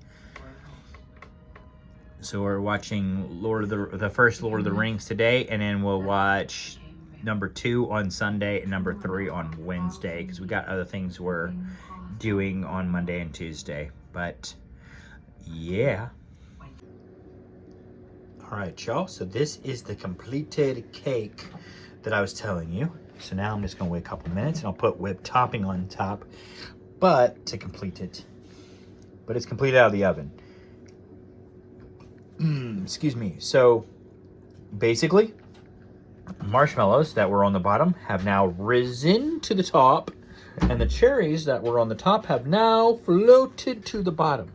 So we're watching the first Lord of the Rings today, and then we'll watch number 2 on Sunday and number 3 on Wednesday, because we got other things we're doing on Monday and Tuesday. But yeah. All right, y'all. So this is the completed cake that I was telling you. So now I'm just gonna wait a couple minutes and I'll put whipped topping on top, but to complete it. But it's completed out of the oven. Excuse me. So basically, marshmallows that were on the bottom have now risen to the top, and the cherries that were on the top have now floated to the bottom.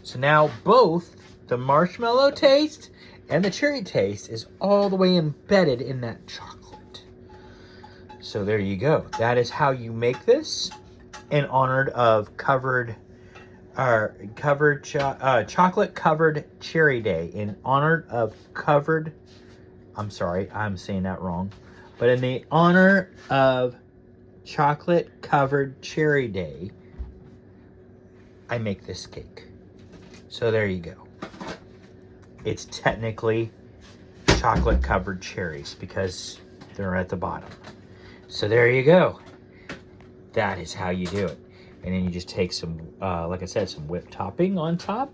So now both the marshmallow taste and the cherry taste is all the way embedded in that chocolate. So there you go. That is how you make this in honor of chocolate covered cherry day. In honor of I'm sorry, I'm saying that wrong. But in the honor of chocolate covered cherry day, I make this cake. So there you go. It's technically chocolate covered cherries because they're at the bottom. So there you go. That is how you do it. And then you just take some, like I said, some whipped topping on top.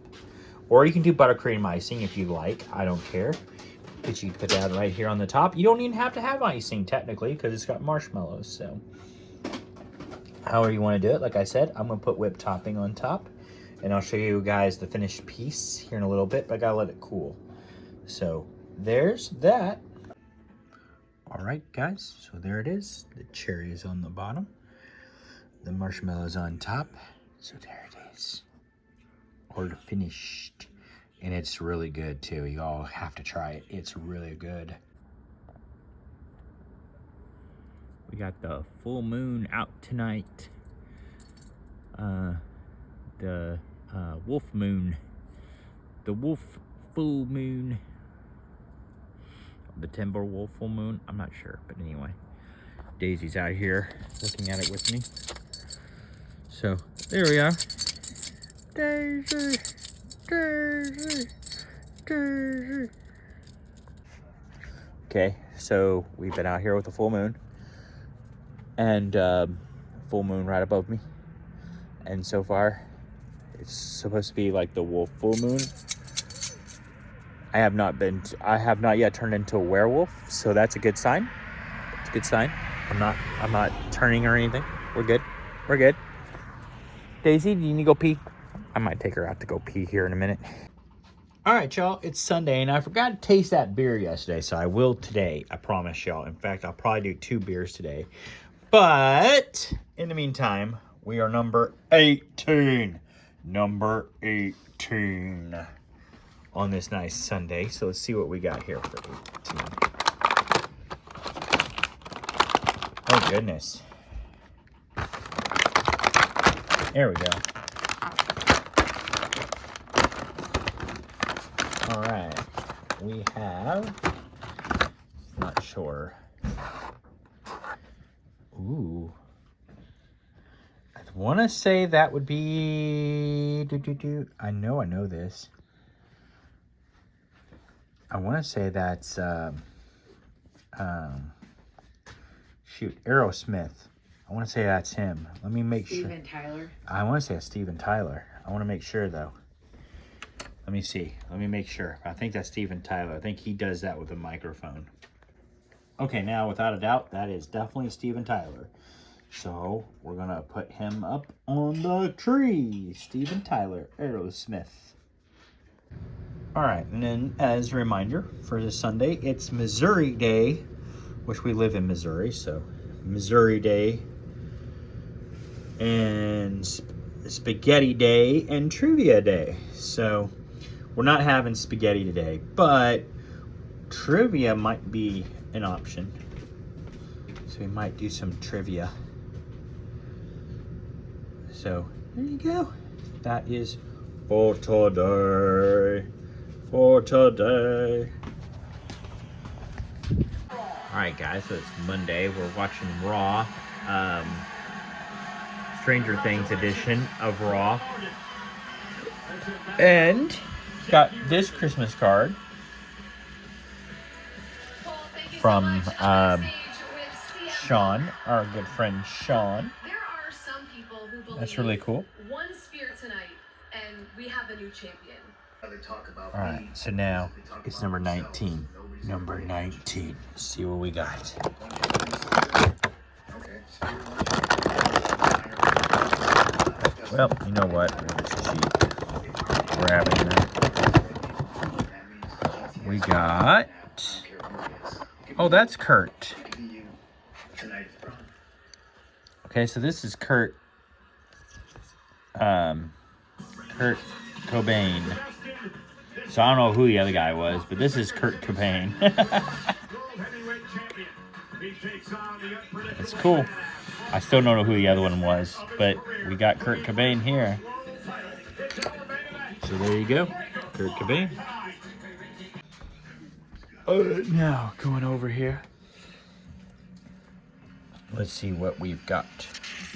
Or you can do buttercream icing if you like. I don't care. But you put that right here on the top. You don't even have to have icing technically because it's got marshmallows. So however you want to do it. Like I said, I'm going to put whipped topping on top. And I'll show you guys the finished piece here in a little bit, but I gotta let it cool. So there's that. All right, guys, so there it is. The cherry is on the bottom. The marshmallows on top. So there it is. All finished. And it's really good too. You all have to try it. It's really good. We got the full moon out tonight. The wolf moon. The wolf full moon. The Timberwolf full moon. I'm not sure, but anyway. Daisy's out here looking at it with me. So there we are. Daisy, Daisy, Daisy. Okay, so we've been out here with the full moon, and full moon right above me, and so far it's supposed to be like the wolf full moon. I have not yet turned into a werewolf, so that's a good sign. It's a good sign. I'm not turning or anything. We're good. We're good. Daisy, do you need to go pee? I might take her out to go pee here in a minute. All right, y'all, it's Sunday, and I forgot to taste that beer yesterday, so I will today. I promise y'all. In fact, I'll probably do 2 beers today. But in the meantime, we are number 18. Number 18 on this nice Sunday. So let's see what we got here for 18. Oh, goodness. There we go. All right. We have, not sure. Ooh. I want to say that would be, I know this. I want to say that's, Aerosmith. I want to say that's him. Let me make sure. Steven Tyler. I want to say it's Steven Tyler. I want to make sure, though. Let me see. Let me make sure. I think that's Steven Tyler. I think he does that with a microphone. Okay, now, without a doubt, that is definitely Steven Tyler. So, we're going to put him up on the tree. Steven Tyler, Aerosmith. All right, and then as a reminder for this Sunday, it's Missouri Day, which we live in Missouri, so Missouri Day, and Spaghetti Day, and Trivia Day. So we're not having spaghetti today, but trivia might be an option. So we might do some trivia. So there you go. That is for today. For today. Alright guys, so it's Monday. We're watching Raw. Stranger Things edition of Raw. And got this Christmas card from Sean, our good friend Sean. That's really cool. One spirit tonight, and we have a new champion. Alright, so now it's number 19. Number 19. Let's see what we got. Well, you know what? We're just cheap. Grabbing that. We got... Oh, that's Kurt. Okay, so this is Kurt. Kurt Cobain. So I don't know who the other guy was, but this is Kurt Cobain. It's cool. I still don't know who the other one was, but we got Kurt Cobain here. So there you go, Kurt Cobain. Now going over here. Let's see what we've got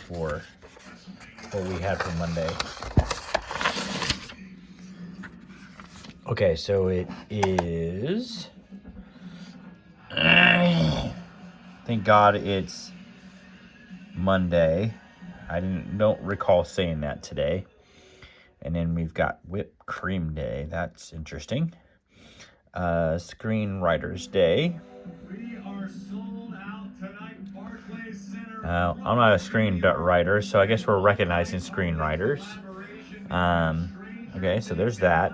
for what we had for Monday. Okay, so it is... Thank God it's Monday. I don't recall saying that today. And then we've got Whipped Cream Day. That's interesting. Screenwriters Day. We are sold out tonight, Barclays Center. I'm not a screenwriter, so I guess we're recognizing screenwriters. Okay, so there's that.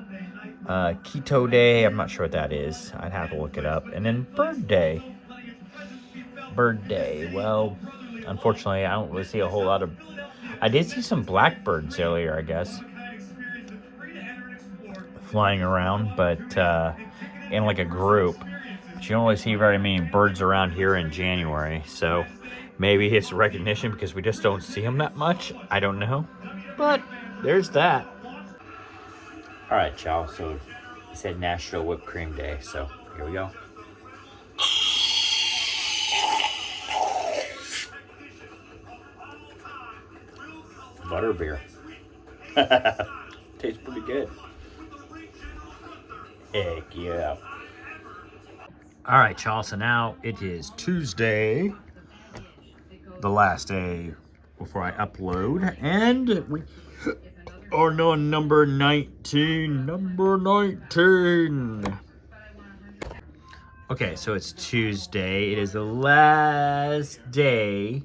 Keto Day, I'm not sure what that is. I'd have to look it up. And then Bird Day. Bird Day, well, unfortunately, I don't really see a whole lot of... I did see some blackbirds earlier, I guess, flying around, but in like a group. But you don't really see very many birds around here in January, so maybe it's recognition because we just don't see them that much. I don't know, but there's that. All right, y'all, so It said National Whipped Cream Day, so here we go. Butterbeer. Tastes pretty good. Heck yeah. All right, y'all. So now it is Tuesday, the last day before I upload, and we are on number 19. Number 19. Okay, so it's Tuesday. It is the last day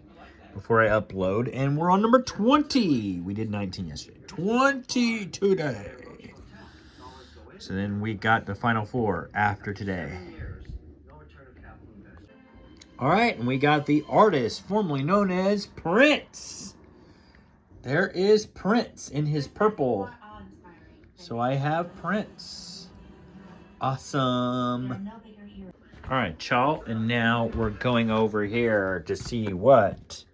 before I upload, and we're on number 20. We did 19 yesterday. 20 today. So then we got the final 4 after today. All right, and we got the artist formerly known as Prince. There is Prince in his purple. So I have Prince. Awesome. All right, y'all, and now we're going over here to see what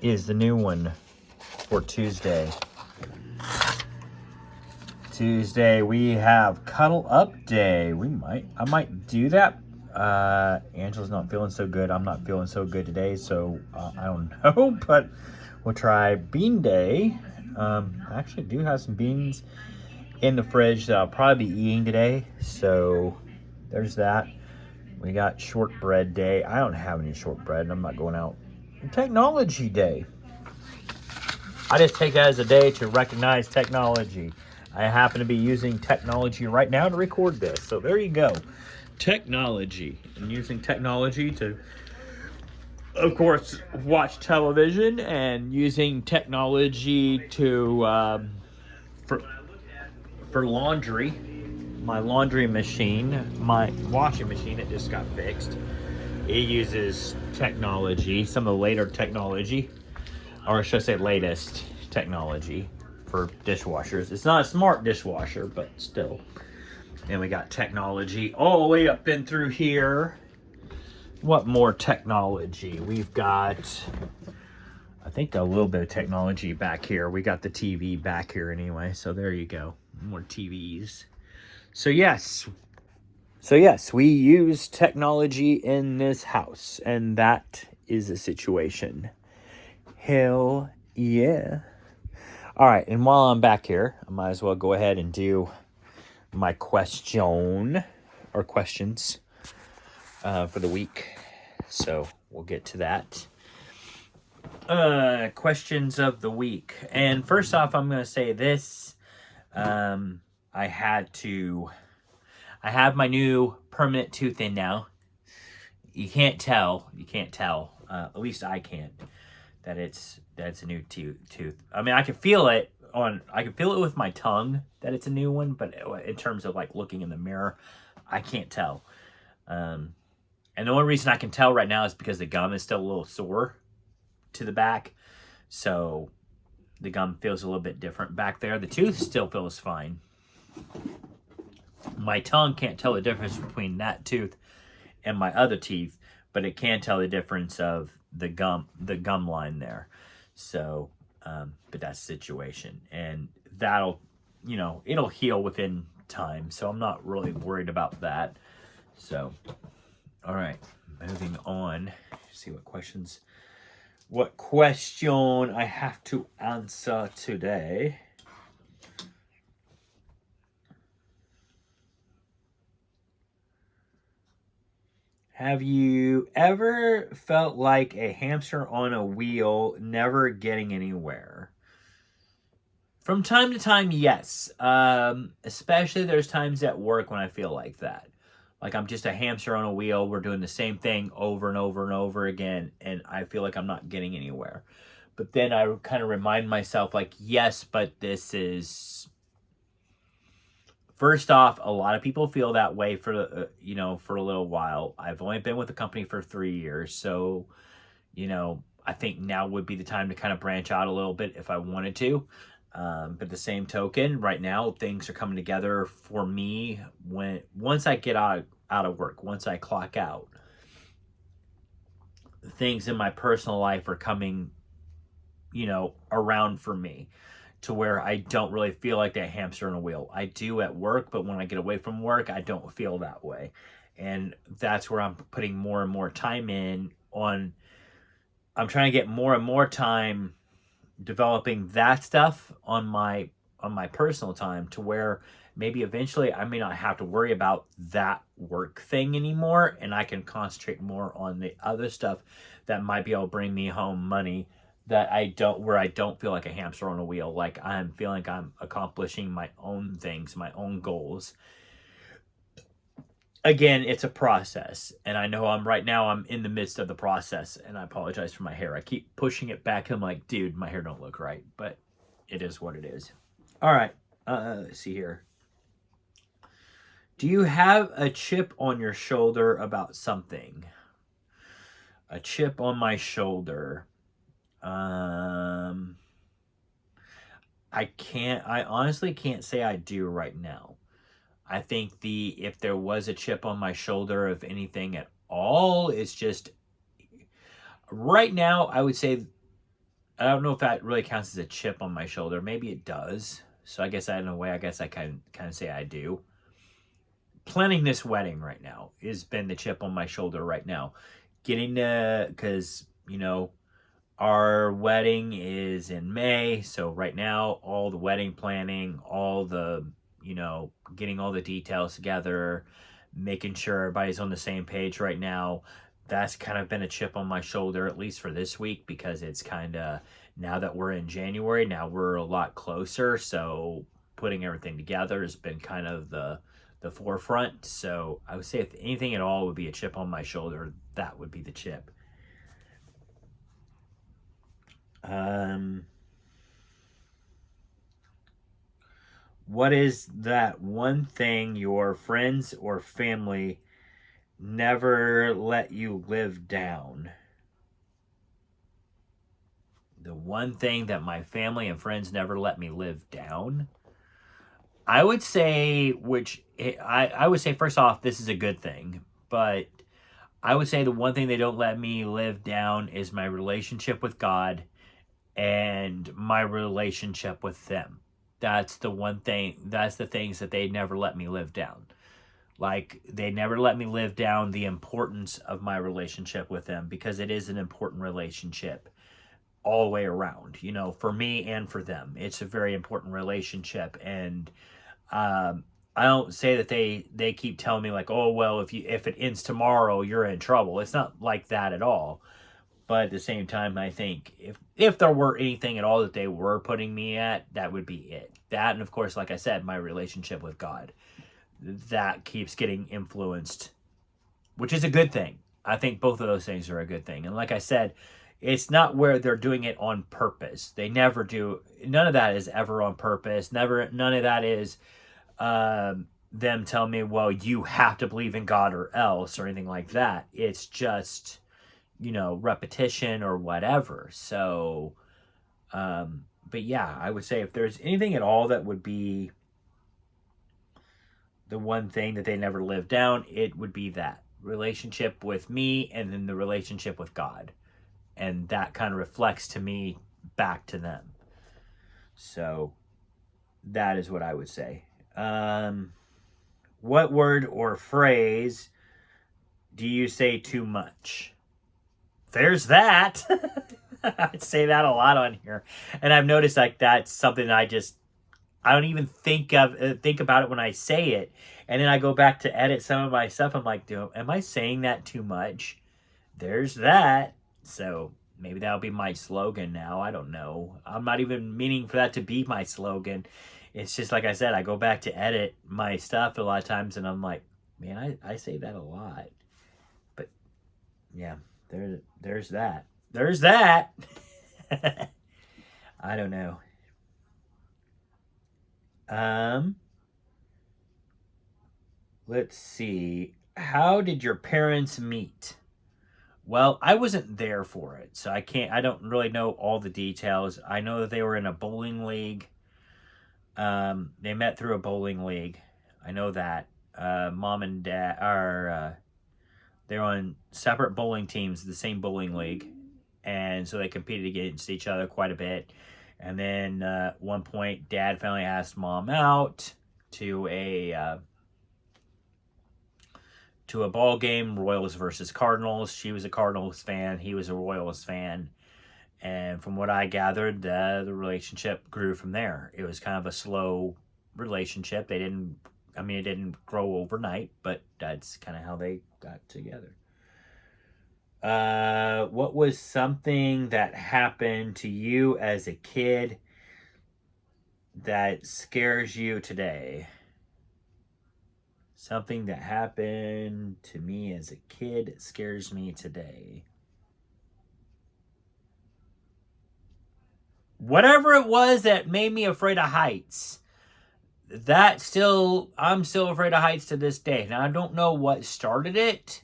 is the new one for Tuesday. Tuesday, we have Cuddle Up Day. I might do that. Angela's not feeling so good. I'm not feeling so good today, so I don't know, but we'll try Bean Day. I actually do have some beans in the fridge that I'll probably be eating today, so there's that. We got Shortbread Day. I don't have any shortbread, and I'm not going out. And Technology Day. I just take that as a day to recognize technology. I happen to be using technology right now to record this, so there you go. Technology. And using technology to, of course, watch television, and using technology to for laundry. My laundry machine, my washing machine that just got fixed, it uses technology, some of the later technology, or should I say latest technology for dishwashers. It's not a smart dishwasher, but still. And we got technology all the way up and through here. What more technology? We've got, I think, a little bit of technology back here. We got the TV back here anyway, so there you go. More TVs. So yes, we use technology in this house, and that is a situation. Hell yeah. All right, and while I'm back here, I might as well go ahead and do my question or questions for the week. So we'll get to that. Questions of the week. And first off, I'm going to say this. I have my new permanent tooth in now. You can't tell, at least I can't, that it's a new tooth. I mean, I can feel it with my tongue that it's a new one, but in terms of like looking in the mirror, I can't tell. And the only reason I can tell right now is because the gum is still a little sore to the back. So the gum feels a little bit different back there. The tooth still feels fine. My tongue can't tell the difference between that tooth and my other teeth, but it can tell the difference of the gum line there. So, but that's the situation, and that'll, it'll heal within time. So I'm not really worried about that. So, all right, moving on. See what question I have to answer today. Have you ever felt like a hamster on a wheel, never getting anywhere? From time to time, yes. Especially there's times at work when I feel like that. Like I'm just a hamster on a wheel. We're doing the same thing over and over and over again, and I feel like I'm not getting anywhere. But then I kind of remind myself, like, yes, but this is... First off, a lot of people feel that way for for a little while. I've only been with the company for 3 years, so, I think now would be the time to kind of branch out a little bit if I wanted to. But the same token, right now, things are coming together for me once I get out of work, once I clock out. Things in my personal life are coming, around for me. to where I don't really feel like that hamster on a wheel. I do at work, but when I get away from work, I don't feel that way. And that's where I'm putting more and more time in on. I'm trying to get more and more time developing that stuff on my personal time, to where maybe eventually I may not have to worry about that work thing anymore, and I can concentrate more on the other stuff that might be able to bring me home money, that I don't feel like a hamster on a wheel, like I'm feeling like I'm accomplishing my own things, my own goals. Again, it's a process, and I know I'm in the midst of the process, and I apologize for my hair. I keep pushing it back. I'm like, dude, my hair don't look right, but it is what it is. All right, let's see here. Do you have a chip on your shoulder about something? A chip on my shoulder. I honestly can't say I do right now. I think if there was a chip on my shoulder of anything at all, it's just right now, I would say, I don't know if that really counts as a chip on my shoulder. Maybe it does. So I guess in a way, I guess I kind of say I do. Planning this wedding right now has been the chip on my shoulder right now. Because, our wedding is in May. So right now, all the wedding planning, all the, getting all the details together, making sure everybody's on the same page right now. That's kind of been a chip on my shoulder, at least for this week, because it's kind of, now that we're in January, now we're a lot closer. So putting everything together has been kind of the forefront. So I would say if anything at all would be a chip on my shoulder, that would be the chip. What is that one thing your friends or family never let you live down? The one thing that my family and friends never let me live down? I would say, I would say, first off, this is a good thing, but I would say the one thing they don't let me live down is my relationship with God and my relationship with them. That's the one thing, that's the things that they never let me live down. Like, they never let me live down the importance of my relationship with them, because it is an important relationship all the way around, for me and for them. It's a very important relationship. And I don't say that they keep telling me like, oh, well, if it ends tomorrow, you're in trouble. It's not like that at all. But at the same time, I think if there were anything at all that they were putting me at, that would be it. That, and of course, like I said, my relationship with God, that keeps getting influenced, which is a good thing. I think both of those things are a good thing. And like I said, it's not where they're doing it on purpose. They never do. None of that is ever on purpose. None of that is them telling me, well, you have to believe in God or else, or anything like that. It's just, repetition or whatever. So, but yeah, I would say if there's anything at all that would be the one thing that they never lived down, it would be that relationship with me, and then the relationship with God. And that kind of reflects to me back to them. So that is what I would say. What word or phrase do you say too much? There's that. I say that a lot on here. And I've noticed like that's something I don't even think about it when I say it. And then I go back to edit some of my stuff. I'm like, am I saying that too much? There's that. So maybe that'll be my slogan now. I don't know. I'm not even meaning for that to be my slogan. It's just like I said, I go back to edit my stuff a lot of times, and I'm like, man, I say that a lot. But yeah, there's that. There's that. I don't know. Let's see. How did your parents meet? Well, I wasn't there for it, so I don't really know all the details. I know that they were in a bowling league. They met through a bowling league. I know that. Mom and dad they're on separate bowling teams, the same bowling league. And so they competed against each other quite a bit. And then at one point, Dad finally asked Mom out to a ball game, Royals versus Cardinals. She was a Cardinals fan. He was a Royals fan. And from what I gathered, the relationship grew from there. It was kind of a slow relationship. It didn't grow overnight, but that's kind of how they got together. What was something that happened to you as a kid that scares you today? Something that happened to me as a kid scares me today. Whatever it was that made me afraid of heights, I'm still afraid of heights to this day. Now, I don't know what started it.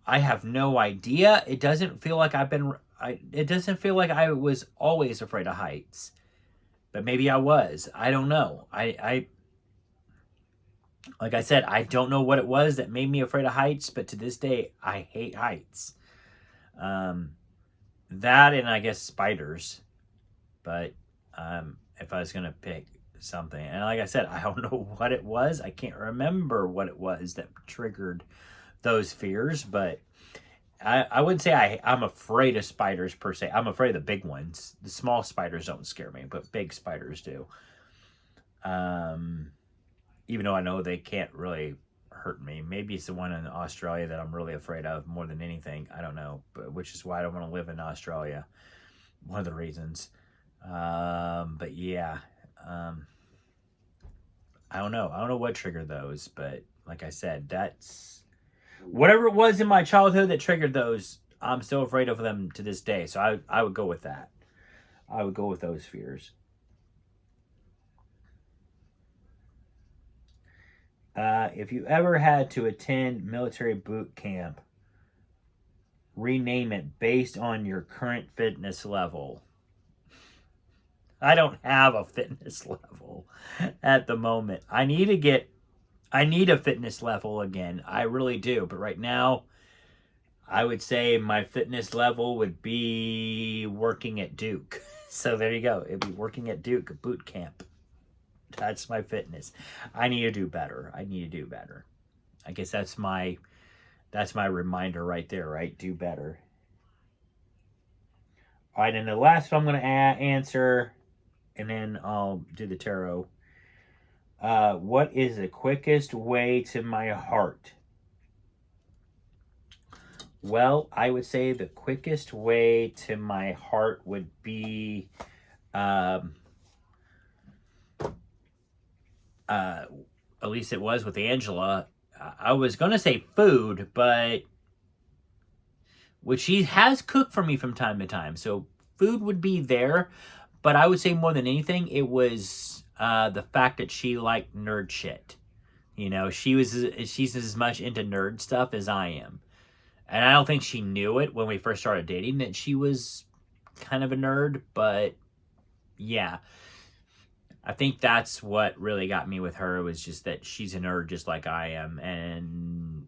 I have no idea. It doesn't feel like it doesn't feel like I was always afraid of heights. But maybe I was. I don't know. Like I said, I don't know what it was that made me afraid of heights, but to this day, I hate heights. That and I guess spiders. But if I was going to pick something, and like I said, I don't know what it was. I can't remember what it was that triggered those fears, but I wouldn't say I'm afraid of spiders per se. I'm afraid of the big ones. The small spiders don't scare me, but big spiders do. Even though I know they can't really hurt me. Maybe it's the one in Australia that I'm really afraid of more than anything. I don't know, but which is why I don't want to live in Australia. One of the reasons. But yeah, I don't know. I don't know what triggered those, but like I said, that's whatever it was in my childhood that triggered those. I'm still afraid of them to this day. So I would go with that. I would go with those fears. If you ever had to attend military boot camp, rename it based on your current fitness level. I don't have a fitness level at the moment. I need a fitness level again. I really do. But right now, I would say my fitness level would be working at Duke. So there you go. It'd be working at Duke boot camp. That's my fitness. I need to do better. I guess that's my reminder right there, right? Do better. All right, and the last one I'm going to answer, and then I'll do the tarot. What is the quickest way to my heart? Well, I would say the quickest way to my heart would be at least it was with Angela. I was going to say food, but which she has cooked for me from time to time. So food would be there, but I would say more than anything, it was the fact that she liked nerd shit. You know, she's as much into nerd stuff as I am. And I don't think she knew it when we first started dating that she was kind of a nerd, but yeah. I think that's what really got me with her, was just that she's a nerd just like I am. And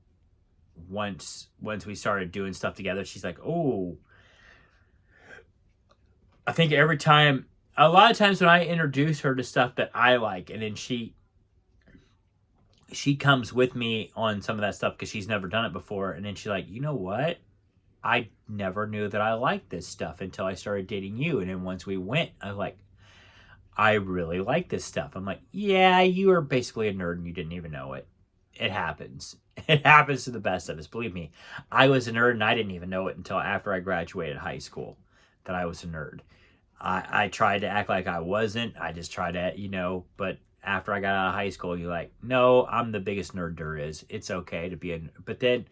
once we started doing stuff together, she's like, oh. I think a lot of times when I introduce her to stuff that I like, and then she comes with me on some of that stuff because she's never done it before. And then she's like, you know what? I never knew that I liked this stuff until I started dating you. And then once we went, I was like, I really like this stuff. I'm like, yeah, you are basically a nerd and you didn't even know it. It happens. It happens to the best of us. Believe me, I was a nerd and I didn't even know it until after I graduated high school that I was a nerd. I tried to act like I wasn't. I just tried to, but after I got out of high school, you're like, no, I'm the biggest nerd there is. It's okay to be but then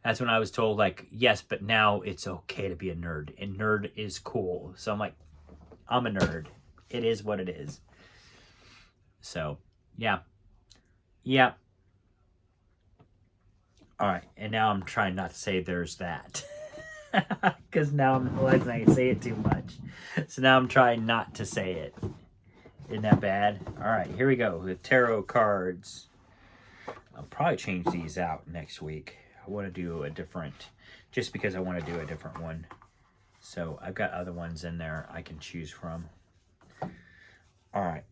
that's when I was told, like, yes, but now it's okay to be a nerd and nerd is cool. So I'm like, I'm a nerd. It is what it is. So, yeah. Yeah. All right. And now I'm trying not to say there's that. Because now I'm realizing I say it too much. So now I'm trying not to say it. Isn't that bad? All right. Here we go. The tarot cards. I'll probably change these out next week. I want to do a different, just because I want to do a different one. So I've got other ones in there I can choose from. All right.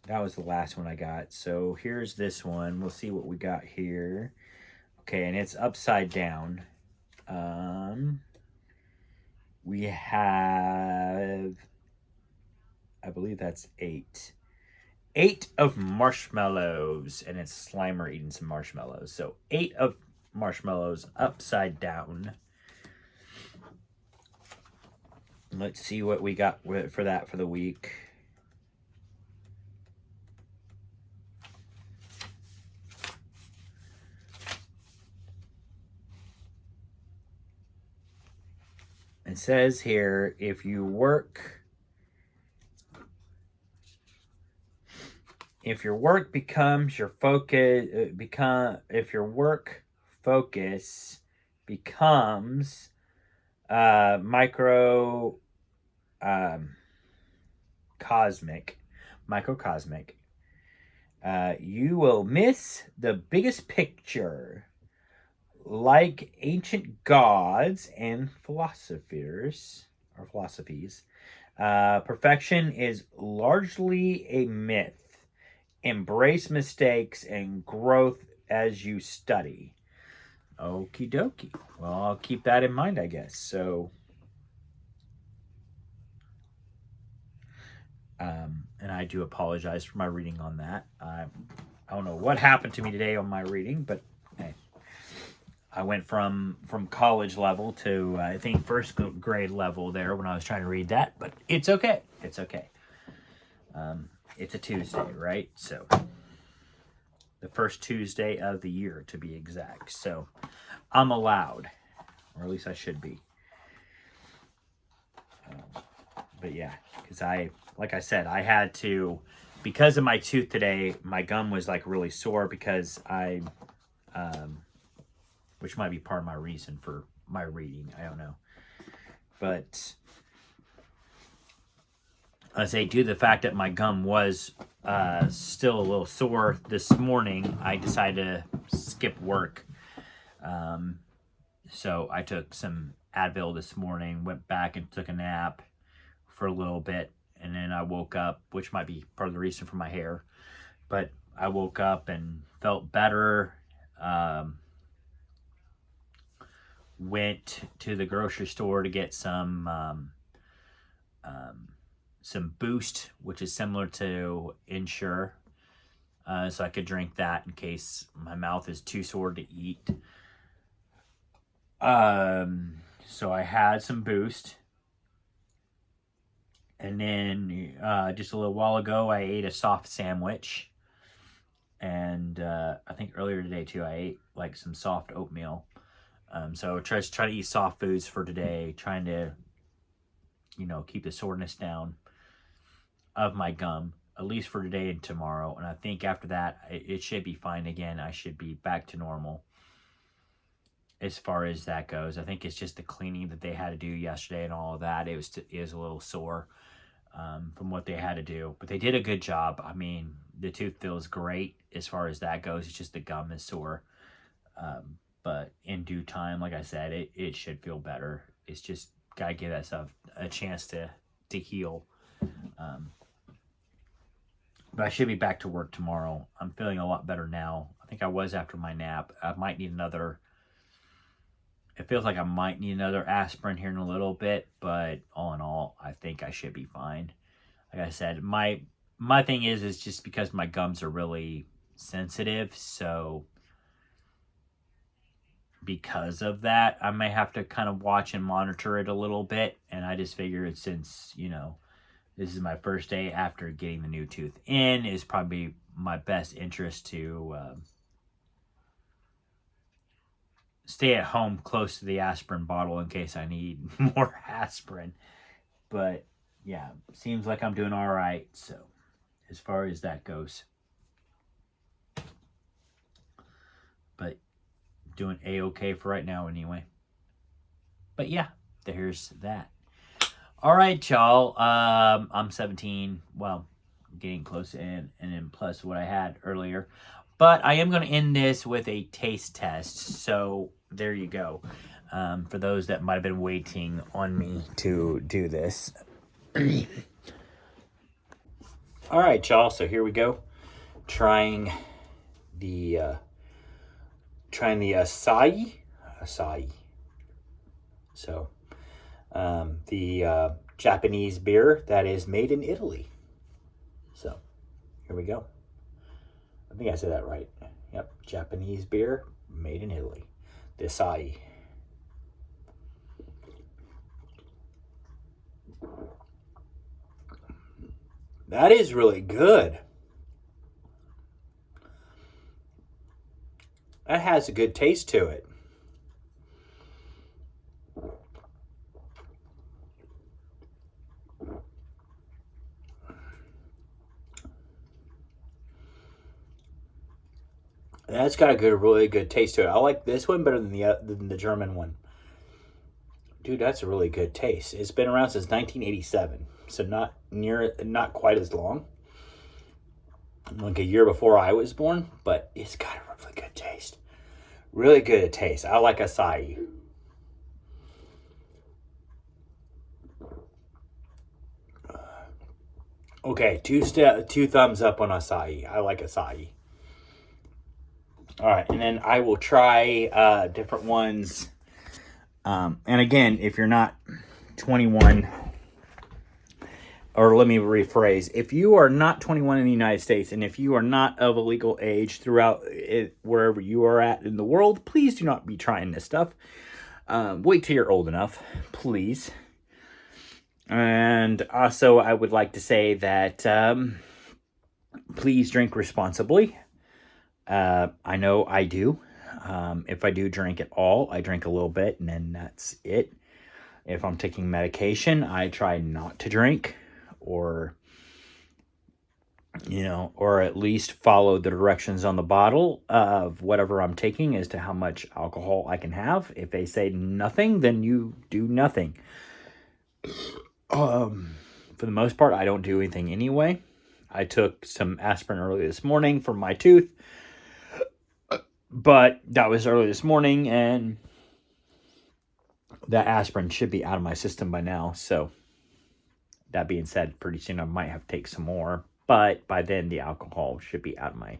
That was the last one I got. So here's this one. We'll see what we got here. Okay, and it's upside down. We have, I believe that's 8. 8 of marshmallows, and it's Slimer eating some marshmallows. So 8 of marshmallows upside down. Let's see what we got for that for the week. It says here, if your work becomes your focus, if your work focus becomes microcosmic, you will miss the biggest picture. Like ancient gods and philosophies, perfection is largely a myth. Embrace mistakes and growth as you study. Okie dokie. Well, I'll keep that in mind, I guess. So, and I do apologize for my reading on that. I don't know what happened to me today on my reading, but hey. I went from college level to, I think, first grade level there when I was trying to read that. But it's okay. It's okay. It's a Tuesday, right? So, the first Tuesday of the year, to be exact. So, I'm allowed. Or at least I should be. But yeah, because like I said, I had to, because of my tooth today, my gum was like really sore because which might be part of my reason for my reading. I don't know. But I say, due to the fact that my gum was still a little sore this morning, I decided to skip work. So I took some Advil this morning, went back and took a nap for a little bit. And then I woke up, which might be part of the reason for my hair. But I woke up and felt better. Went to the grocery store to get some Boost, which is similar to Ensure, so I could drink that in case my mouth is too sore to eat. So I had some Boost, and then just a little while ago I ate a soft sandwich, and I think earlier today too I ate like some soft oatmeal. So try to eat soft foods for today, trying to, keep the soreness down of my gum, at least for today and tomorrow. And I think after that, it should be fine again. I should be back to normal as far as that goes. I think it's just the cleaning that they had to do yesterday and all of that. It was a little sore from what they had to do. But they did a good job. I mean, the tooth feels great as far as that goes. It's just the gum is sore. But in due time, like I said, it should feel better. It's just got to give that stuff a chance to heal. But I should be back to work tomorrow. I'm feeling a lot better now. I think I was after my nap. I might need another. It feels like I might need another aspirin here in a little bit. But all in all, I think I should be fine. Like I said, my thing is just because my gums are really sensitive. So because of that, I may have to kind of watch and monitor it a little bit. And I just figured since, this is my first day after getting the new tooth in, is probably my best interest to stay at home close to the aspirin bottle in case I need more aspirin. But yeah, seems like I'm doing all right. So as far as that goes. But doing a-okay for right now anyway. But yeah, there's that. All right, y'all. I'm 17. Well, getting close and then plus what I had earlier. But I am going to end this with a taste test. So there you go. For those that might have been waiting on me to do this. All right, y'all. So here we go, trying the acai. So the Japanese beer that is made in Italy. So here we go. I think I said that right. Yep, Japanese beer made in Italy. The acai. That is really good. That has a good taste to it. That's got a really good taste to it. I like this one better than the German one. Dude, that's a really good taste. It's been around since 1987, so not quite as long. Like a year before I was born, but it's got a really good taste. Really good taste. I like acai. Okay, two thumbs up on acai. I like acai. All right, and then I will try different ones. And again, if you're not 21, or let me rephrase, if you are not 21 in the United States, and if you are not of a legal age throughout wherever you are at in the world, please do not be trying this stuff. Wait till you're old enough, please. And also, I would like to say that please drink responsibly. I know I do. If I do drink at all, I drink a little bit and then that's it. If I'm taking medication, I try not to drink or at least follow the directions on the bottle of whatever I'm taking as to how much alcohol I can have. If they say nothing, then you do nothing. For the most part, I don't do anything anyway. I took some aspirin early this morning for my tooth. But that was early this morning, and that aspirin should be out of my system by now. So, that being said, pretty soon I might have to take some more. But by then, the alcohol should be out of my...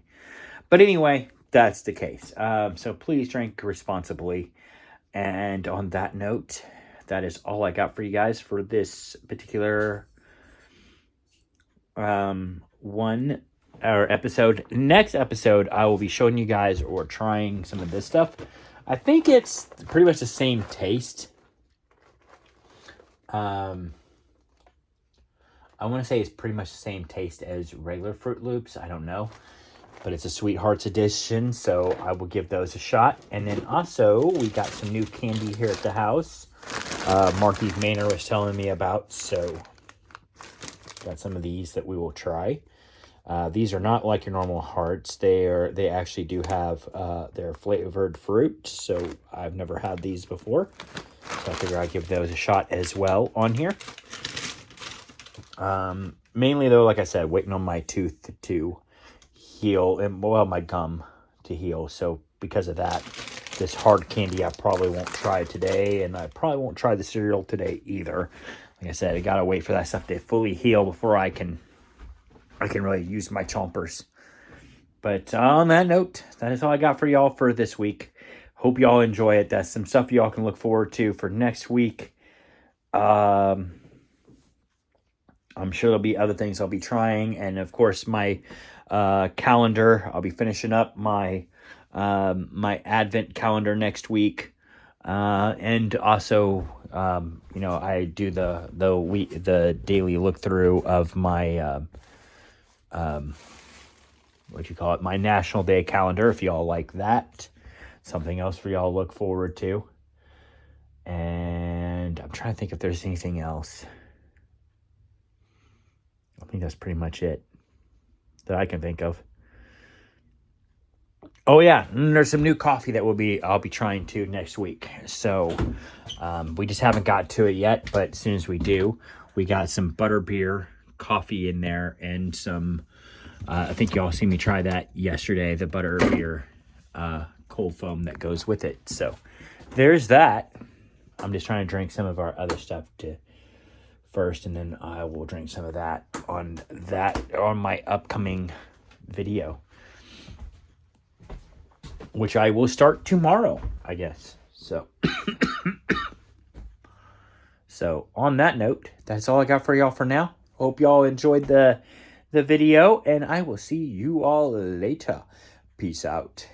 But anyway, that's the case. So, please drink responsibly. And on that note, that is all I got for you guys for this particular episode. Next episode, I will be showing you guys or trying some of this stuff. I think it's pretty much the same taste. I want to say it's pretty much the same taste as regular Fruit Loops. I don't know. But it's a Sweethearts edition, so I will give those a shot. And then also, we got some new candy here at the house. Marky's Manor was telling me about, so got some of these that we will try. These are not like your normal hearts. They actually do have they're flavored fruit, so I've never had these before. So I figure I'd give those a shot as well on here. Mainly though, like I said, waiting on my tooth to heal, and my gum to heal. So because of that, this hard candy I probably won't try today, and I probably won't try the cereal today either. Like I said, I gotta wait for that stuff to fully heal before I can really use my chompers. But on that note, that is all I got for y'all for this week. Hope y'all enjoy it. That's some stuff y'all can look forward to for next week. I'm sure there'll be other things I'll be trying. And of course, my calendar, I'll be finishing up my my Advent calendar next week. And also, I do the daily look through of my my National Day calendar, if y'all like that. Something else for y'all to look forward to. And I'm trying to think if there's anything else. I think that's pretty much it that I can think of. Oh yeah, and there's some new coffee that I'll be trying to next week. So we just haven't got to it yet, but as soon as we do, we got some butterbeer coffee in there and some I think y'all seen me try that yesterday, the butterbeer cold foam that goes with it. So there's that. I'm just trying to drink some of our other stuff to first, and then I will drink some of that on my upcoming video, which I will start tomorrow, I guess. So, so on that note, that's all I got for y'all for now. Hope y'all enjoyed the video, and I will see you all later. Peace out.